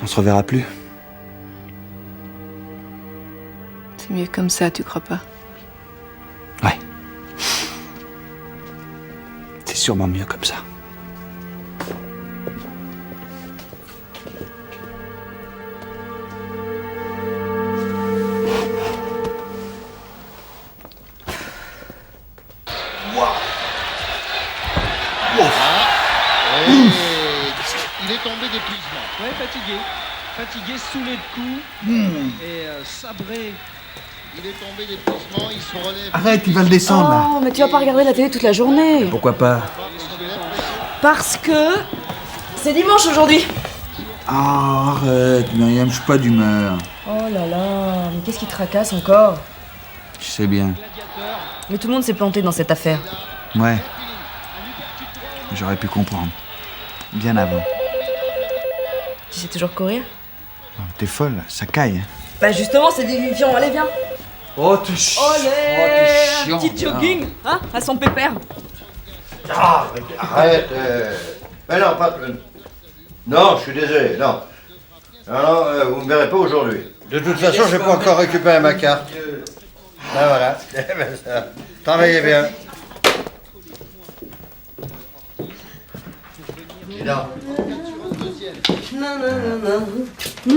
Speaker 1: On se reverra plus.
Speaker 10: C'est mieux comme ça, tu crois pas?
Speaker 1: Ouais. C'est sûrement mieux comme ça.
Speaker 12: Il est tombé d'épuisement.
Speaker 20: Ouais, fatigué. Fatigué, saoulé de coups. Et sabré.
Speaker 12: Il est tombé d'épuisement, il se relève.
Speaker 1: Arrête, il va le descendre là.
Speaker 22: Oh, mais tu vas pas regarder la télé toute la journée.
Speaker 1: Pourquoi pas?
Speaker 22: Parce que c'est dimanche aujourd'hui.
Speaker 1: Ah, arrête, Myriam, je suis pas d'humeur.
Speaker 22: Oh là là, mais qu'est-ce qui te tracasse encore?
Speaker 1: Je sais bien.
Speaker 22: Mais tout le monde s'est planté dans cette affaire.
Speaker 1: Ouais. J'aurais pu comprendre. Bien avant.
Speaker 22: Tu sais toujours courir?
Speaker 1: Oh, t'es folle, ça caille.
Speaker 22: Bah justement, c'est vivifiant, allez viens.
Speaker 1: Oh, t'es chiant.
Speaker 22: Olé, un petit jogging, hein, à son pépère.
Speaker 2: Ah, arrête. Mais non, pas... Non, je suis désolé, non. Non, vous me verrez pas aujourd'hui. De toute façon, j'ai pas encore récupéré ma carte. Ah, voilà. Travaillez bien.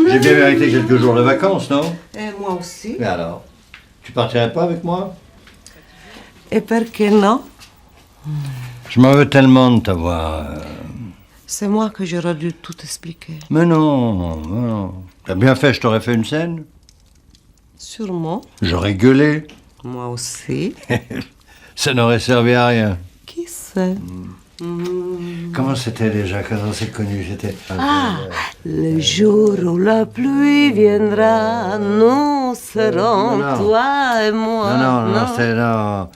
Speaker 2: J'ai bien mérité quelques jours de vacances, non?
Speaker 19: Et moi aussi.
Speaker 2: Mais alors, tu partirais pas avec moi?
Speaker 19: Et pourquoi non?
Speaker 2: Je m'en veux tellement de t'avoir.
Speaker 19: C'est moi que j'aurais dû tout expliquer.
Speaker 2: Mais non, non. T'as bien fait, je t'aurais fait une scène.
Speaker 19: Sûrement.
Speaker 2: J'aurais gueulé.
Speaker 19: Moi aussi.
Speaker 2: Ça n'aurait servi à rien.
Speaker 19: Qui sait?
Speaker 2: Comment c'était déjà quand on s'est connus? C'était...
Speaker 19: Ah, le jour où la pluie viendra, nous serons,
Speaker 2: Non.
Speaker 19: toi et moi.
Speaker 2: Non, c'était non.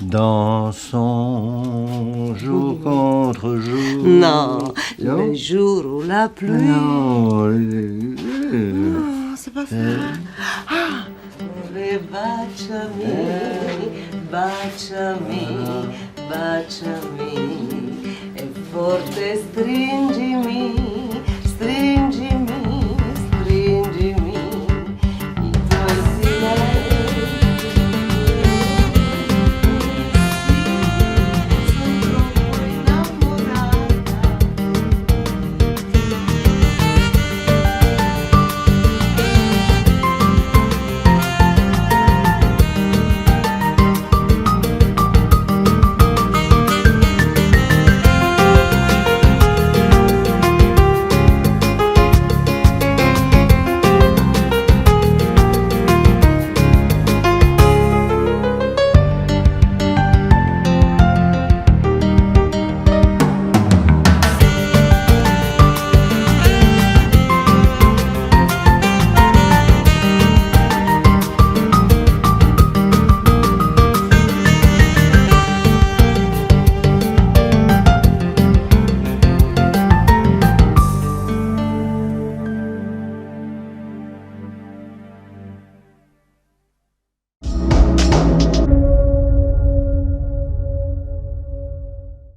Speaker 2: Dansons jour contre jour.
Speaker 19: Non, le jour où la pluie...
Speaker 2: Non,
Speaker 19: Non, c'est pas ça. Ah, baciami, baciami, e forte stringimi, stringimi.